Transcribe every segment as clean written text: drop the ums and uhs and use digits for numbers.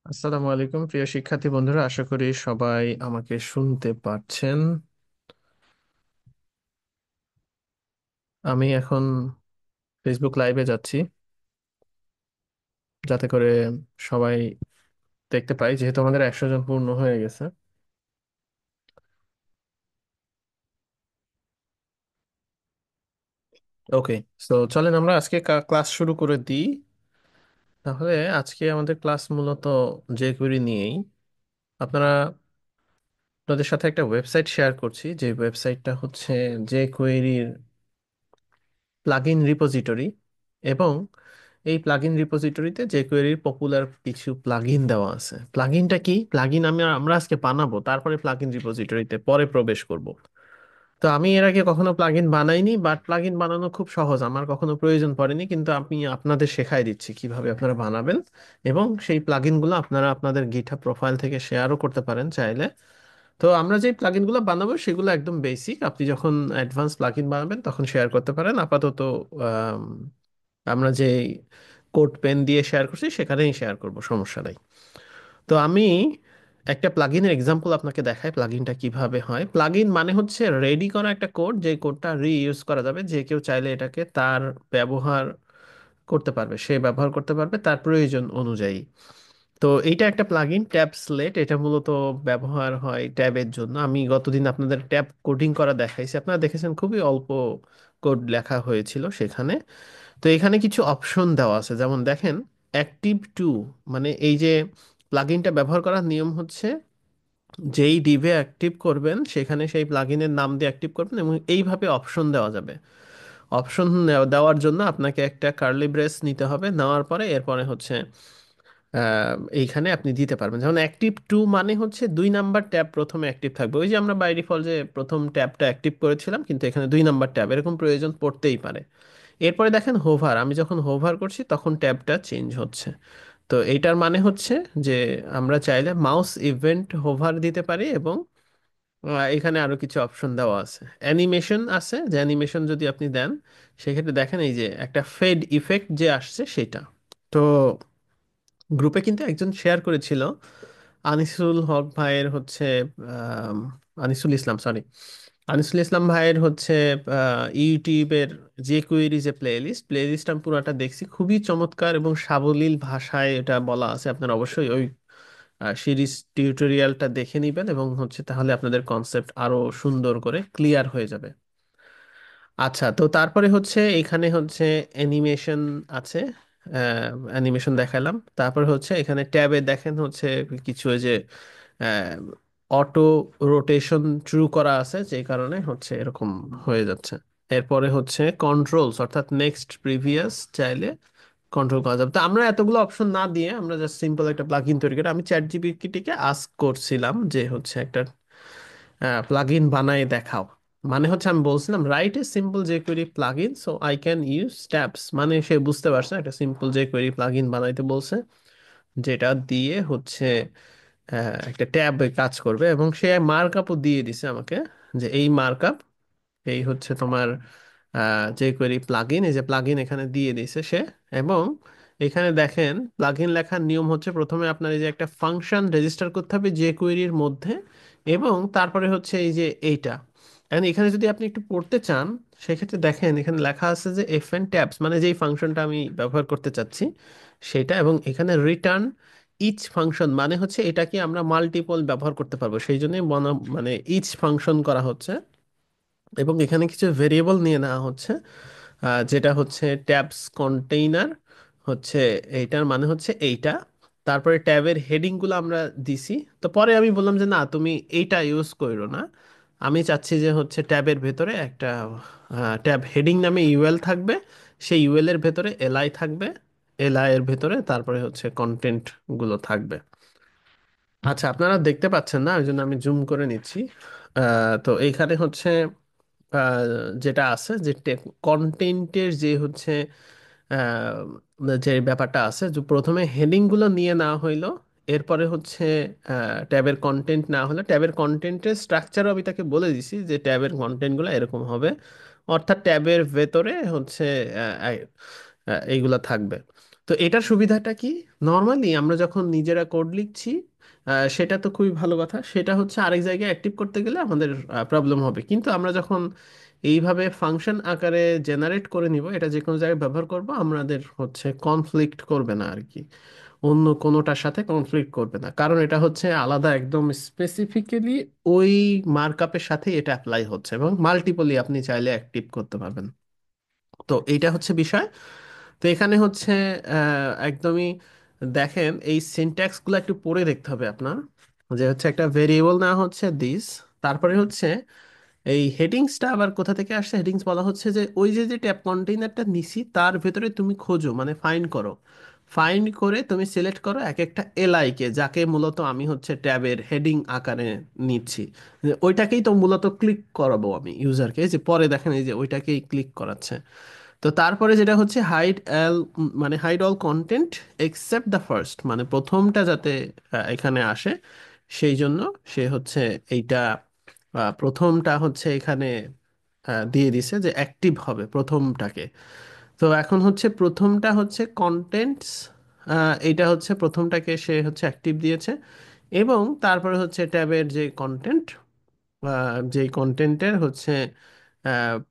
আসসালামু আলাইকুম প্রিয় শিক্ষার্থী বন্ধুরা, আশা করি সবাই আমাকে শুনতে পাচ্ছেন। আমি এখন ফেসবুক লাইভে যাচ্ছি যাতে করে সবাই দেখতে পাই, যেহেতু আমাদের 100 জন পূর্ণ হয়ে গেছে। ওকে, তো চলেন আমরা আজকে ক্লাস শুরু করে দিই। তাহলে আজকে আমাদের ক্লাস মূলত jQuery নিয়েই। আপনারা আপনাদের সাথে একটা ওয়েবসাইট শেয়ার করছি, যে ওয়েবসাইটটা হচ্ছে jQuery প্লাগইন রিপোজিটরি। এবং এই প্লাগইন রিপোজিটরিতে jQuery পপুলার কিছু প্লাগইন দেওয়া আছে। প্লাগইনটা কি? প্লাগইন আমরা আমরা আজকে বানাবো, তারপরে প্লাগইন রিপোজিটরিতে পরে প্রবেশ করব। তো আমি এর আগে কখনো প্লাগইন বানাইনি, বাট প্লাগইন বানানো খুব সহজ, আমার কখনো প্রয়োজন পড়েনি, কিন্তু আমি আপনাদের শেখাই দিচ্ছি কিভাবে আপনারা বানাবেন। এবং সেই প্লাগইনগুলো আপনারা আপনাদের গিটহাব প্রোফাইল থেকে শেয়ারও করতে পারেন চাইলে। তো আমরা যে প্লাগইনগুলো বানাবো সেগুলো একদম বেসিক, আপনি যখন অ্যাডভান্স প্লাগইন বানাবেন তখন শেয়ার করতে পারেন। আপাতত আম, আমরা যে কোড পেন দিয়ে শেয়ার করছি সেখানেই শেয়ার করব, সমস্যা নাই। তো আমি একটা প্লাগইনের এক্সাম্পল আপনাকে দেখাই, প্লাগইনটা কিভাবে হয়। প্লাগইন মানে হচ্ছে রেডি করা একটা কোড, যে কোডটা রিইউজ করা যাবে, যে কেউ চাইলে এটাকে তার ব্যবহার করতে পারবে, সে ব্যবহার করতে পারবে তার প্রয়োজন অনুযায়ী। তো এইটা একটা প্লাগইন ট্যাব স্লেট, এটা মূলত ব্যবহার হয় ট্যাবের জন্য। আমি গতদিন আপনাদের ট্যাব কোডিং করা দেখাইছি, আপনারা দেখেছেন খুবই অল্প কোড লেখা হয়েছিল সেখানে। তো এখানে কিছু অপশন দেওয়া আছে, যেমন দেখেন অ্যাক্টিভ টু, মানে এই যে প্লাগইনটা ব্যবহার করার নিয়ম হচ্ছে যেই ডিভে অ্যাক্টিভ করবেন সেখানে সেই প্লাগইনের নাম দিয়ে অ্যাক্টিভ করবেন, এবং এইভাবে অপশন দেওয়া যাবে। অপশন দেওয়ার জন্য আপনাকে একটা কার্লি ব্রেস নিতে হবে, নেওয়ার পরে এরপরে হচ্ছে এইখানে আপনি দিতে পারবেন। যেমন অ্যাক্টিভ টু মানে হচ্ছে 2 নাম্বার ট্যাব প্রথমে অ্যাক্টিভ থাকবে, ওই যে আমরা বাই ডিফল্ট যে প্রথম ট্যাবটা অ্যাক্টিভ করেছিলাম, কিন্তু এখানে 2 নাম্বার ট্যাব এরকম প্রয়োজন পড়তেই পারে। এরপরে দেখেন হোভার, আমি যখন হোভার করছি তখন ট্যাবটা চেঞ্জ হচ্ছে। তো এইটার মানে হচ্ছে যে আমরা চাইলে মাউস ইভেন্ট হোভার দিতে পারি, এবং এখানে আরো কিছু অপশন দেওয়া আছে। অ্যানিমেশন আছে, যে অ্যানিমেশন যদি আপনি দেন সেক্ষেত্রে দেখেন এই যে একটা ফেড ইফেক্ট যে আসছে সেটা। তো গ্রুপে কিন্তু একজন শেয়ার করেছিল, আনিসুল হক ভাইয়ের হচ্ছে আম, আনিসুল ইসলাম, সরি, আনিসুল ইসলাম ভাইয়ের হচ্ছে ইউটিউবের যে কুইরি যে প্লে লিস্ট আমি পুরোটা দেখছি, খুবই চমৎকার এবং সাবলীল ভাষায় এটা বলা আছে। আপনারা অবশ্যই ওই সিরিজ টিউটোরিয়ালটা দেখে নেবেন, এবং হচ্ছে তাহলে আপনাদের কনসেপ্ট আরো সুন্দর করে ক্লিয়ার হয়ে যাবে। আচ্ছা, তো তারপরে হচ্ছে এখানে হচ্ছে অ্যানিমেশন আছে, অ্যানিমেশন দেখালাম। তারপরে হচ্ছে এখানে ট্যাবে দেখেন হচ্ছে কিছু ওই যে অটো রোটেশন ট্রু করা আছে, যে কারণে হচ্ছে এরকম হয়ে যাচ্ছে। এরপরে হচ্ছে কন্ট্রোলস, অর্থাৎ নেক্সট প্রিভিয়াস চাইলে কন্ট্রোল করা যাবে। তো আমরা এতগুলো অপশন না দিয়ে আমরা জাস্ট সিম্পল একটা প্লাগইন তৈরি করি। আমি চ্যাট জিপিটিকে আস্ক করছিলাম যে হচ্ছে একটা প্লাগইন বানায় দেখাও। মানে হচ্ছে আমি বলছিলাম write a simple jQuery plugin so I can use steps, মানে সে বুঝতে পারছে একটা সিম্পল jQuery প্লাগইন বানাইতে বলছে, যেটা দিয়ে হচ্ছে একটা ট্যাব কাজ করবে। এবং সে মার্কআপও দিয়ে দিছে আমাকে, যে এই মার্কআপ, এই হচ্ছে তোমার jQuery প্লাগইন, এই যে প্লাগইন এখানে দিয়ে দিছে সে। এবং এখানে দেখেন প্লাগইন লেখার নিয়ম হচ্ছে প্রথমে আপনার এই যে একটা ফাংশন রেজিস্টার করতে হবে jQuery এর মধ্যে, এবং তারপরে হচ্ছে এই যে এইটা। এখন এখানে যদি আপনি একটু পড়তে চান সেক্ষেত্রে দেখেন এখানে লেখা আছে যে এফ এন ট্যাবস, মানে যেই ফাংশনটা আমি ব্যবহার করতে চাচ্ছি সেটা। এবং এখানে রিটার্ন ইচ ফাংশন, মানে হচ্ছে এটাকে আমরা মাল্টিপল ব্যবহার করতে পারবো, সেই জন্যই মানে ইচ ফাংশন করা হচ্ছে। এবং এখানে কিছু ভেরিয়েবল নিয়ে নেওয়া হচ্ছে, যেটা হচ্ছে ট্যাবস কন্টেইনার হচ্ছে, এইটার মানে হচ্ছে এইটা। তারপরে ট্যাবের হেডিং গুলো আমরা দিছি। তো পরে আমি বললাম যে না, তুমি এইটা ইউজ করো না, আমি চাচ্ছি যে হচ্ছে ট্যাবের ভেতরে একটা ট্যাব হেডিং নামে ইউএল থাকবে, সেই ইউএল এর ভেতরে এলআই থাকবে, এলআই এর ভেতরে তারপরে হচ্ছে কন্টেন্ট গুলো থাকবে। আচ্ছা, আপনারা দেখতে পাচ্ছেন না, ওই জন্য আমি জুম করে নিচ্ছি। তো এইখানে হচ্ছে আহ, যেটা আছে যে কন্টেন্টের যে হচ্ছে যে ব্যাপারটা আছে, যে প্রথমে হেডিং গুলো নিয়ে নেওয়া হইলো, এরপরে হচ্ছে ট্যাবের কন্টেন্ট না হলে ট্যাবের কন্টেন্টের স্ট্রাকচারও আমি তাকে বলে দিছি যে ট্যাবের কন্টেন্ট গুলো এরকম হবে, অর্থাৎ ট্যাবের ভেতরে হচ্ছে এইগুলা থাকবে। তো এটার সুবিধাটা কি? নর্মালি আমরা যখন নিজেরা কোড লিখছি, সেটা তো খুবই ভালো কথা, সেটা হচ্ছে আরেক জায়গায় অ্যাক্টিভ করতে গেলে আমাদের প্রবলেম হবে। কিন্তু আমরা যখন এইভাবে ফাংশন আকারে জেনারেট করে নিব, এটা যে কোনো জায়গায় ব্যবহার করব, আমাদের হচ্ছে কনফ্লিক্ট করবে না আর কি, অন্য কোনোটার সাথে কনফ্লিক্ট করবে না, কারণ এটা হচ্ছে আলাদা একদম স্পেসিফিক্যালি ওই মার্কআপের সাথে এটা অ্যাপ্লাই হচ্ছে, এবং মাল্টিপলি আপনি চাইলে অ্যাক্টিভ করতে পারবেন। তো এইটা হচ্ছে বিষয়। তো এখানে হচ্ছে একদমই দেখেন, এই সিনট্যাক্সগুলো একটু পড়ে দেখতে হবে আপনার, যে হচ্ছে একটা ভেরিয়েবল না হচ্ছে দিস, তারপরে হচ্ছে এই হেডিংসটা আবার কোথা থেকে আসছে। হেডিংস বলা হচ্ছে যে ওই যে যে ট্যাব কন্টেইনারটা নিছি তার ভেতরে তুমি খোঁজো, মানে ফাইন্ড করো, ফাইন্ড করে তুমি সিলেক্ট করো এক একটা এলআই কে, যাকে মূলত আমি হচ্ছে ট্যাবের হেডিং আকারে নিচ্ছি, যে ওইটাকেই তো মূলত ক্লিক করাবো আমি ইউজারকে, যে পরে দেখেন এই যে ওইটাকেই ক্লিক করাচ্ছে। তো তারপরে যেটা হচ্ছে হাইড এল, মানে hide all content except the first, মানে প্রথমটা যাতে এখানে আসে, সেই জন্য সে হচ্ছে এইটা প্রথমটা হচ্ছে এখানে দিয়ে দিছে যে অ্যাক্টিভ হবে প্রথমটাকে। তো এখন হচ্ছে প্রথমটা হচ্ছে কন্টেন্টস, এটা হচ্ছে প্রথমটাকে সে হচ্ছে অ্যাক্টিভ দিয়েছে, এবং তারপরে হচ্ছে ট্যাবের যে কন্টেন্ট, যেই কন্টেন্টের হচ্ছে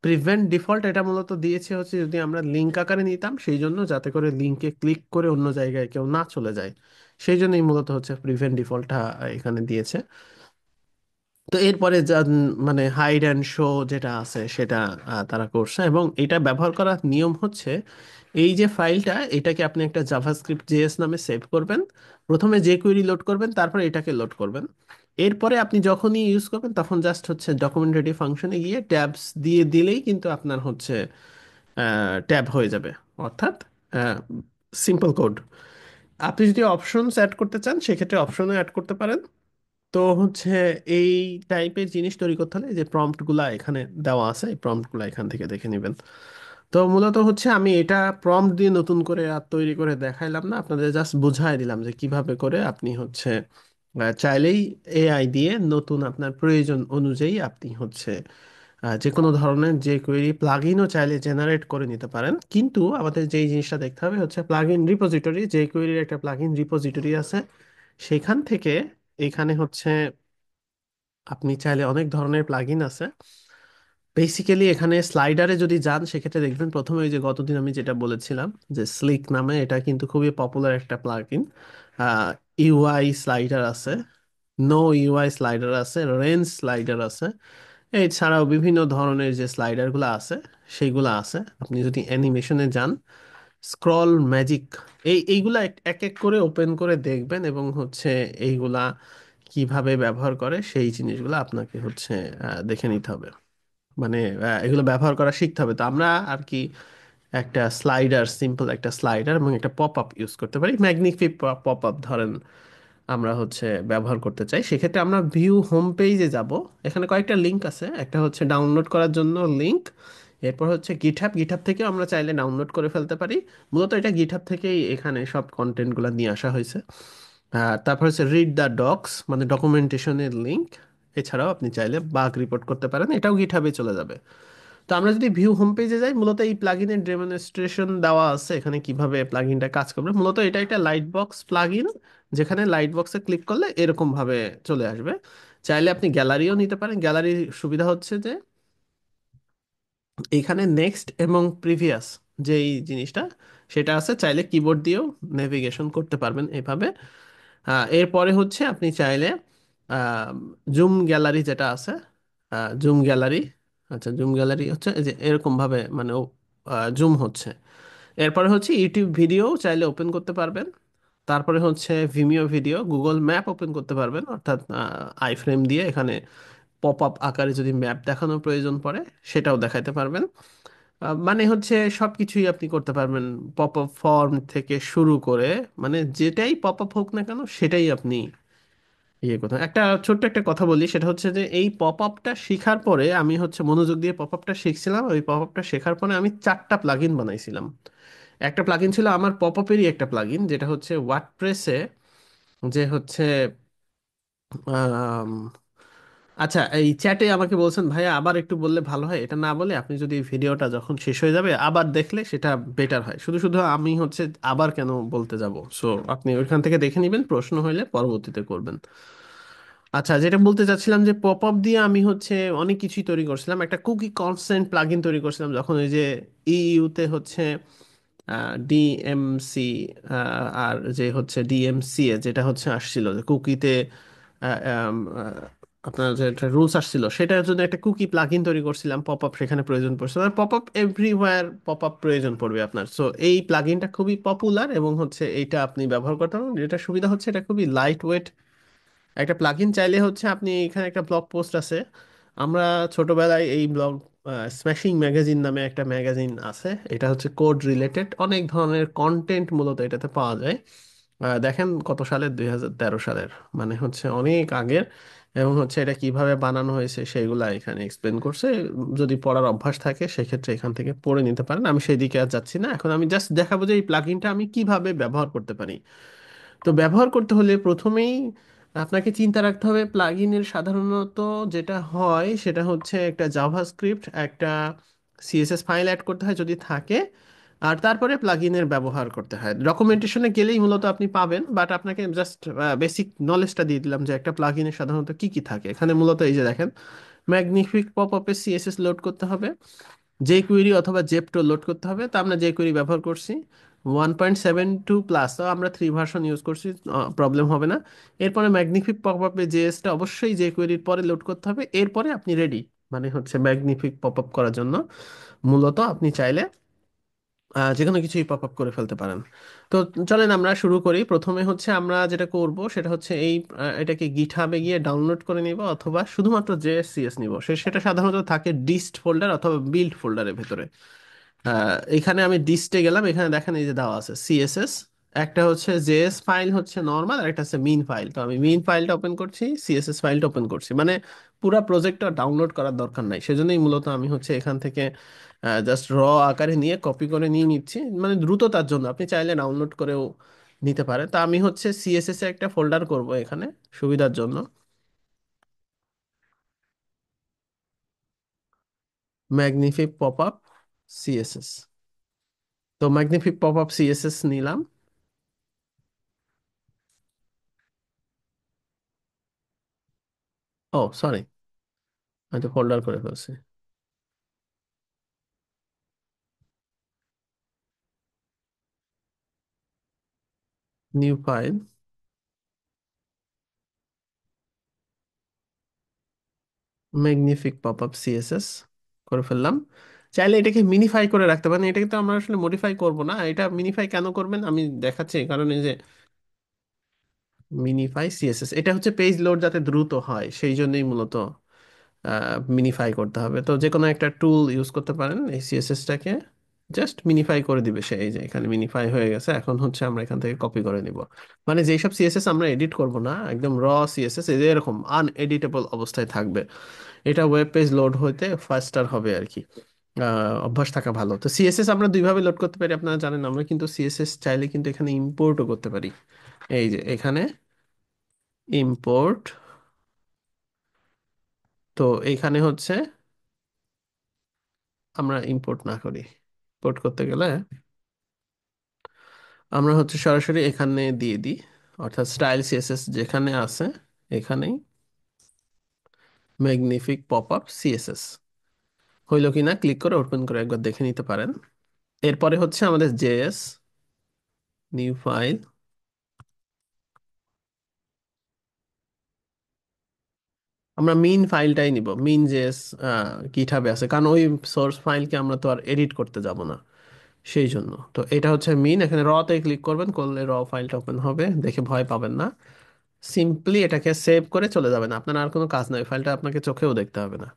প্রিভেন্ট ডিফল্ট, এটা মূলত দিয়েছে হচ্ছে যদি আমরা লিঙ্ক আকারে নিতাম, সেই জন্য যাতে করে লিঙ্কে ক্লিক করে অন্য জায়গায় কেউ না চলে যায়, সেই জন্যই মূলত হচ্ছে প্রিভেন্ট ডিফল্টটা এখানে দিয়েছে। তো এরপরে যা মানে হাইড অ্যান্ড শো যেটা আছে সেটা তারা করছে, এবং এটা ব্যবহার করার নিয়ম হচ্ছে এই যে ফাইলটা, এটাকে আপনি একটা জাভাস্ক্রিপ্ট জেএস নামে সেভ করবেন, প্রথমে যে কুয়েরি লোড করবেন তারপরে এটাকে লোড করবেন, এরপরে আপনি যখনই ইউজ করবেন তখন জাস্ট হচ্ছে ডকুমেন্টেটিভ ফাংশনে গিয়ে ট্যাবস দিয়ে দিলেই কিন্তু আপনার হচ্ছে ট্যাব হয়ে যাবে, অর্থাৎ সিম্পল কোড। আপনি যদি অপশনস অ্যাড করতে চান সেক্ষেত্রে অপশনও অ্যাড করতে পারেন। তো হচ্ছে এই টাইপের জিনিস তৈরি করতে হলে এই যে প্রম্পটগুলা এখানে দেওয়া আছে, এই প্রম্পটগুলা এখান থেকে দেখে নেবেন। তো মূলত হচ্ছে আমি এটা প্রম্পট দিয়ে নতুন করে আর তৈরি করে দেখাইলাম না, আপনাদের জাস্ট বুঝাই দিলাম যে কিভাবে করে আপনি হচ্ছে চাইলেই এআই দিয়ে নতুন আপনার প্রয়োজন অনুযায়ী আপনি হচ্ছে যে কোনো ধরনের যে কোয়েরি প্লাগইনও চাইলে জেনারেট করে নিতে পারেন। কিন্তু আমাদের যেই জিনিসটা দেখতে হবে হচ্ছে প্লাগইন রিপোজিটরি, যে কোয়েরির একটা প্লাগইন রিপোজিটরি আছে, সেখান থেকে এখানে হচ্ছে আপনি চাইলে অনেক ধরনের প্লাগইন আছে। বেসিক্যালি এখানে স্লাইডারে যদি যান সেক্ষেত্রে দেখবেন প্রথমে ওই যে গতদিন আমি যেটা বলেছিলাম যে স্লিক নামে, এটা কিন্তু খুবই পপুলার একটা প্লাগইন। ইউআই স্লাইডার আছে, নো ইউআই স্লাইডার আছে, রেঞ্জ স্লাইডার আছে, এছাড়াও বিভিন্ন ধরনের যে স্লাইডারগুলো আছে সেইগুলো আছে। আপনি যদি অ্যানিমেশনে যান, স্ক্রল ম্যাজিক, এইগুলা এক এক করে ওপেন করে দেখবেন, এবং হচ্ছে এইগুলা কিভাবে ব্যবহার করে সেই জিনিসগুলো আপনাকে হচ্ছে দেখে নিতে হবে, মানে এগুলো ব্যবহার করা শিখতে হবে। তো আমরা আর কি একটা স্লাইডার, সিম্পল একটা স্লাইডার এবং একটা পপ আপ ইউজ করতে পারি, ম্যাগনিফিক পপ আপ ধরেন আমরা হচ্ছে ব্যবহার করতে চাই, সেক্ষেত্রে আমরা ভিউ হোম পেজে যাব। এখানে কয়েকটা লিংক আছে, একটা হচ্ছে ডাউনলোড করার জন্য লিংক, এরপর হচ্ছে গিটহাব, গিটহাব থেকে আমরা চাইলে ডাউনলোড করে ফেলতে পারি, মূলত এটা গিটহাব থেকেই এখানে সব কন্টেন্টগুলো নিয়ে আসা হয়েছে। তারপর হচ্ছে রিড দ্য ডক্স, মানে ডকুমেন্টেশনের লিংক, এছাড়াও আপনি চাইলে বাগ রিপোর্ট করতে পারেন, এটাও গিটহাবে চলে যাবে। তো আমরা যদি ভিউ হোম পেজে যাই, মূলত এই প্লাগইনের ডেমনস্ট্রেশন দেওয়া আছে এখানে কিভাবে প্লাগইনটা কাজ করবে। মূলত এটা একটা লাইট বক্স প্লাগইন, যেখানে লাইট বক্সে ক্লিক করলে এরকম ভাবে চলে আসবে। চাইলে আপনি গ্যালারিও নিতে পারেন। গ্যালারির সুবিধা হচ্ছে যে এখানে নেক্সট এবং প্রিভিয়াস যেই জিনিসটা সেটা আছে, চাইলে কিবোর্ড দিয়েও নেভিগেশন করতে পারবেন এভাবে। এরপরে হচ্ছে আপনি চাইলে জুম গ্যালারি যেটা আছে, জুম গ্যালারি, আচ্ছা জুম গ্যালারি হচ্ছে এই যে এরকম ভাবে মানে জুম হচ্ছে। এরপরে হচ্ছে ইউটিউব ভিডিও চাইলে ওপেন করতে পারবেন। তারপরে হচ্ছে Vimeo video, Google map open করতে পারবেন, অর্থাৎ আইফ্রেম দিয়ে এখানে পপ আপ আকারে যদি ম্যাপ দেখানোর প্রয়োজন পড়ে সেটাও দেখাতে পারবেন। মানে হচ্ছে সবকিছুই আপনি করতে পারবেন, পপ আপ ফর্ম থেকে শুরু করে, মানে যেটাই পপ আপ হোক না কেন সেটাই আপনি করতে। একটা ছোট্ট একটা কথা বলি, সেটা হচ্ছে যে এই পপ আপটা শেখার পরে আমি হচ্ছে মনোযোগ দিয়ে পপ আপটা শিখছিলাম, ওই পপ আপটা শেখার পরে আমি 4টা প্লাগইন বানাইছিলাম। একটা প্লাগইন ছিল আমার পপ আপেরই একটা প্লাগইন, যেটা হচ্ছে ওয়ার্ডপ্রেসে, যে হচ্ছে আচ্ছা, এই চ্যাটে আমাকে বলছেন ভাইয়া আবার একটু বললে ভালো হয়, এটা না বলে আপনি যদি ভিডিওটা যখন শেষ হয়ে যাবে আবার দেখলে সেটা বেটার হয়। শুধু শুধু আমি হচ্ছে আবার কেন বলতে যাব? সো আপনি ওইখান থেকে দেখে নেবেন, প্রশ্ন হইলে পরবর্তীতে করবেন। আচ্ছা, যেটা বলতে চাচ্ছিলাম যে পপ আপ দিয়ে আমি হচ্ছে অনেক কিছুই তৈরি করছিলাম। একটা কুকি কনস্ট্যান্ট প্লাগইন তৈরি করছিলাম যখন ওই যে ইইউতে হচ্ছে ডিএমসি আর যে হচ্ছে ডিএমসিএ যেটা হচ্ছে আসছিল যে কুকিতে আপনার যে একটা রুলস আসছিল সেটার জন্য একটা কুকি প্লাগইন তৈরি করছিলাম। পপ আপ সেখানে প্রয়োজন পড়ছে, pop up everywhere pop up প্রয়োজন পড়বে আপনার। সো এই প্লাগইনটা খুবই পপুলার এবং হচ্ছে এইটা আপনি ব্যবহার করতে পারেন। যেটা সুবিধা হচ্ছে এটা খুবই লাইট ওয়েট একটা প্লাগইন। চাইলে হচ্ছে আপনি এখানে একটা ব্লগ পোস্ট আছে, আমরা ছোটবেলায় এই ব্লগ স্ম্যাশিং ম্যাগাজিন নামে একটা ম্যাগাজিন আছে, এটা হচ্ছে কোড রিলেটেড অনেক ধরনের কন্টেন্ট মূলত এটাতে পাওয়া যায়। দেখেন কত সালের, 2013 সালের, মানে হচ্ছে অনেক আগের। এবং হচ্ছে এটা কিভাবে বানানো হয়েছে সেগুলা এখানে এক্সপ্লেন করছে। যদি পড়ার অভ্যাস থাকে সেক্ষেত্রে এখান থেকে পড়ে নিতে পারেন, আমি সেই দিকে আর যাচ্ছি না। এখন আমি জাস্ট দেখাবো যে এই প্লাগইনটা আমি কিভাবে ব্যবহার করতে পারি। তো ব্যবহার করতে হলে প্রথমেই আপনাকে চিন্তা রাখতে হবে প্লাগইনের সাধারণত যেটা হয় সেটা হচ্ছে একটা জাভাস্ক্রিপ্ট, একটা সিএসএস ফাইল অ্যাড করতে হয় যদি থাকে, আর তারপরে প্লাগইনের ব্যবহার করতে হয়। ডকুমেন্টেশনে গেলেই মূলত আপনি পাবেন, বাট আপনাকে জাস্ট বেসিক নলেজটা দিয়ে দিলাম যে একটা প্লাগইনে সাধারণত কি কি থাকে। এখানে মূলত এই যে দেখেন, ম্যাগনিফিক পপ আপে সিএসএস লোড করতে হবে, jQuery অথবা জেপ্টো লোড করতে হবে। তো আমরা jQuery ব্যবহার করছি 1.72 প্লাস, তো আমরা 3 ভার্সন ইউজ করছি, প্রবলেম হবে না। এরপরে ম্যাগনিফিক পপআপে জেএসটা অবশ্যই jQuery-র পরে লোড করতে হবে, এরপরে আপনি রেডি। মানে হচ্ছে ম্যাগনিফিক পপআপ করার জন্য মূলত আপনি চাইলে যে কোনো কিছুই পপ আপ করে ফেলতে পারেন। তো চলেন আমরা শুরু করি। প্রথমে হচ্ছে আমরা যেটা করব সেটা হচ্ছে এই এটাকে গিটহাবে গিয়ে ডাউনলোড করে নিব অথবা শুধুমাত্র জেএসসিএস নিব। সেটা সাধারণত থাকে ডিস্ট ফোল্ডার অথবা বিল্ড ফোল্ডারের ভেতরে। এখানে আমি ডিস্টে গেলাম, এখানে দেখেন এই যে দেওয়া আছে সিএসএস, একটা হচ্ছে জেএস ফাইল হচ্ছে নর্মাল, আর একটা হচ্ছে মিন ফাইল। তো আমি মিন ফাইলটা ওপেন করছি, সিএসএস ফাইলটা ওপেন করছি, মানে পুরা প্রজেক্টটা ডাউনলোড করার দরকার নাই। সেজন্যই মূলত আমি হচ্ছে এখান থেকে জাস্ট আকারে নিয়ে কপি করে নিয়ে নিচ্ছি, মানে দ্রুততার জন্য। আপনি চাইলে ডাউনলোড করেও নিতে পারেন। তা আমি হচ্ছে সিএসএস এ একটা ফোল্ডার করব এখানে সুবিধার জন্য, ম্যাগনিফিক পপ আপ সিএসএস। তো ম্যাগনিফিক পপ আপ সিএসএস নিলাম। ও সরি, আমি তো ফোল্ডার করে ফেলছি। New file, Magnific pop up CSS করে ফেললাম। চাইলে এটাকে মিনিফাই করে রাখতে পারেন, এটাকে তো আমরা আসলে মডিফাই করব না। এটা মিনিফাই কেন করবেন আমি দেখাচ্ছি, এই কারণে যে মিনিফাই সিএসএস এটা হচ্ছে পেজ লোড যাতে দ্রুত হয়, সেই জন্যই মূলত মিনিফাই করতে হবে। তো যে কোনো একটা টুল ইউজ করতে পারেন, এই সিএসএসটাকে জাস্ট মিনিফাই করে দিবে সে। এই যে এখানে মিনিফাই হয়ে গেছে, এখন হচ্ছে আমরা এখান থেকে কপি করে নিব। মানে যেই সব সিএসএস আমরা এডিট করব না, একদম সিএসএস এই যে এরকম আনএডিটেবল অবস্থায় থাকবে, এটা ওয়েব পেজ লোড হইতে ফাস্টার হবে আর কি। অভ্যাস থাকা ভালো। তো সিএসএস আমরা দুইভাবে লোড করতে পারি, আপনারা জানেন। আমরা কিন্তু সিএসএস চাইলে কিন্তু এখানে ইম্পোর্টও করতে পারি। এই যে এখানে ইম্পোর্ট, তো এইখানে হচ্ছে আমরা ইম্পোর্ট না করি, ইম্পোর্ট করতে গেলে আমরা হচ্ছে সরাসরি এখানে দিয়ে দিই, অর্থাৎ স্টাইল সিএসএস যেখানে আছে এখানেই ম্যাগনিফিক পপ আপ সিএসএস হইল কিনা ক্লিক করে ওপেন করে একবার দেখে নিতে পারেন। এরপরে হচ্ছে আমাদের জেএস নিউ ফাইল, আমরা মিন ফাইলটাই নিব। মিন জেএস গিটহাবে আছে, কারণ ওই সোর্স ফাইলকে আমরা তো আর এডিট করতে যাব না, সেই জন্য। তো এটা হচ্ছে মিন, এখানে তে ক্লিক করবেন, করলে ফাইলটা ওপেন হবে, দেখে ভয় পাবেন না। সিম্পলি এটাকে সেভ করে চলে যাবেন, আপনার আর কোনো কাজ নাই, ফাইলটা আপনাকে চোখেও দেখতে হবে না।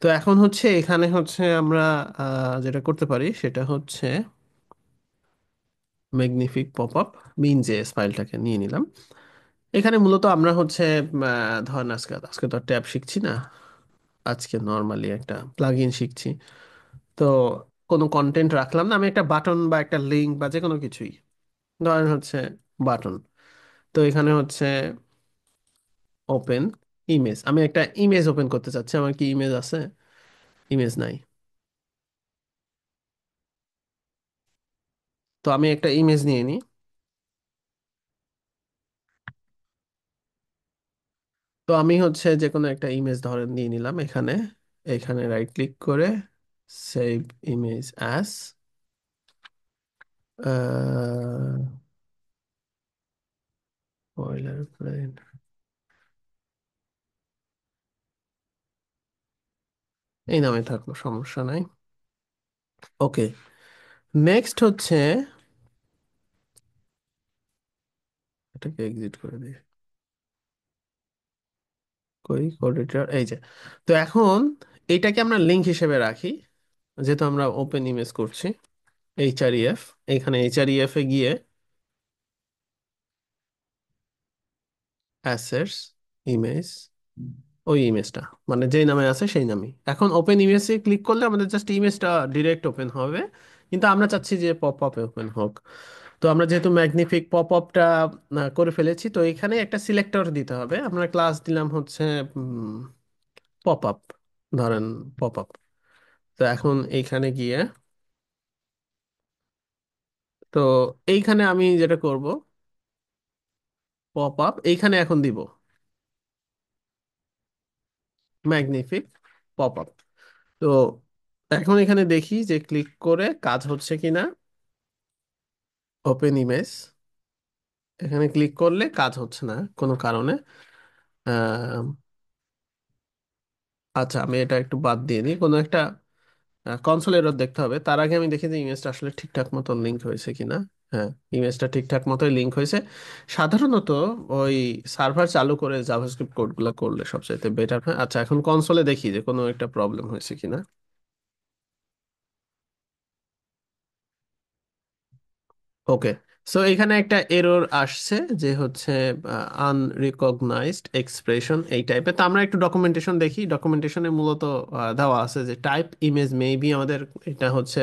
তো এখন হচ্ছে এখানে হচ্ছে আমরা যেটা করতে পারি সেটা হচ্ছে ম্যাগনিফিক পপ আপ মিন জেএস ফাইলটাকে নিয়ে নিলাম। এখানে মূলত আমরা হচ্ছে ধরেন আজকে আজকে তো ট্যাব শিখছি না, আজকে নর্মালি একটা প্লাগইন শিখছি। তো কোনো কন্টেন্ট রাখলাম না, আমি একটা বাটন বা একটা লিঙ্ক বা যে কোনো কিছুই, ধরেন হচ্ছে বাটন। তো এখানে হচ্ছে ওপেন, ইমেজ, আমি একটা ইমেজ ওপেন করতে চাচ্ছি, আমার কি ইমেজ আছে? ইমেজ নাই। তো আমি একটা ইমেজ নিয়ে নিই। তো আমি হচ্ছে যে কোনো একটা ইমেজ ধরেন নিয়ে নিলাম এখানে। এখানে রাইট ক্লিক করে save image as, boilerplate, এই নামে থাকলো, সমস্যা নাই। ওকে, নেক্সট হচ্ছে, এটাকে এক্সিট করে দিই, করি কোড এডিটর, এই যে। তো এখন এইটাকে আমরা লিঙ্ক হিসেবে রাখি, যেহেতু আমরা ওপেন ইমেজ করছি। এইচআরইএফ, এখানে এইচআরইএফ এ গিয়ে অ্যাসেটস, ইমেজ, ওই ইমেজটা, মানে যেই নামে আছে সেই নামই। এখন ওপেন ইমেজে ক্লিক করলে আমাদের জাস্ট ইমেজটা ডিরেক্ট ওপেন হবে, কিন্তু আমরা চাচ্ছি যে পপ আপ ওপেন হোক। তো আমরা যেহেতু ম্যাগনিফিক পপ আপটা করে ফেলেছি, তো এখানে একটা সিলেক্টর দিতে হবে। আমরা ক্লাস দিলাম হচ্ছে পপ আপ, ধরেন পপ আপ। তো এখন এইখানে গিয়ে, তো এইখানে আমি যেটা করব, পপ আপ এইখানে এখন দিব ম্যাগনিফিক পপ আপ। তো এখন এখানে দেখি যে ক্লিক করে কাজ হচ্ছে কিনা। ওপেন ইমেজ, এখানে ক্লিক করলে কাজ হচ্ছে না কোনো কারণে। আহ, আচ্ছা, আমি এটা একটু বাদ দিয়ে দিই, কোনো একটা কনসোল এরর দেখতে হবে। তার আগে আমি দেখি যে ইমেজটা আসলে ঠিকঠাক মতো লিঙ্ক হয়েছে কিনা। হ্যাঁ, ইমেজটা ঠিকঠাক মতোই লিঙ্ক হয়েছে। সাধারণত ওই সার্ভার চালু করে জাভাস্ক্রিপ্ট কোডগুলো করলে সবচাইতে বেটার হয়। আচ্ছা, এখন কনসোলে দেখি যে কোনো একটা প্রবলেম হয়েছে কিনা। ওকে, সো এখানে একটা এরর আসছে যে হচ্ছে আনরিকগনাইজড এক্সপ্রেশন এই টাইপের। তো আমরা একটু ডকুমেন্টেশন দেখি। ডকুমেন্টেশনে মূলত দেওয়া আছে যে টাইপ ইমেজ মেবি, আমাদের এটা হচ্ছে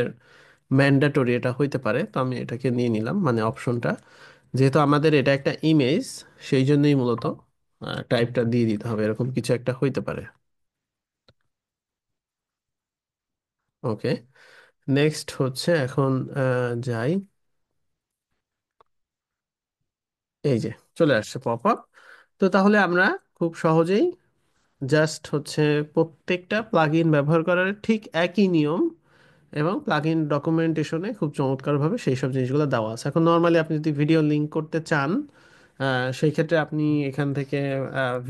ম্যান্ডেটরি, এটা হইতে পারে। তো আমি এটাকে নিয়ে নিলাম, মানে অপশনটা, যেহেতু আমাদের এটা একটা ইমেজ, সেই জন্যই মূলত টাইপটা দিয়ে দিতে হবে, এরকম কিছু একটা হইতে পারে। ওকে, নেক্সট হচ্ছে এখন যাই, এই যে চলে আসছে পপ আপ। তো তাহলে আমরা খুব সহজেই জাস্ট হচ্ছে প্রত্যেকটা প্লাগইন ব্যবহার করার ঠিক একই নিয়ম, এবং প্লাগইন ডকুমেন্টেশনে খুব চমৎকারভাবে সেই সব জিনিসগুলো দেওয়া আছে। এখন নর্মালি আপনি যদি ভিডিও লিঙ্ক করতে চান, সেই ক্ষেত্রে আপনি এখান থেকে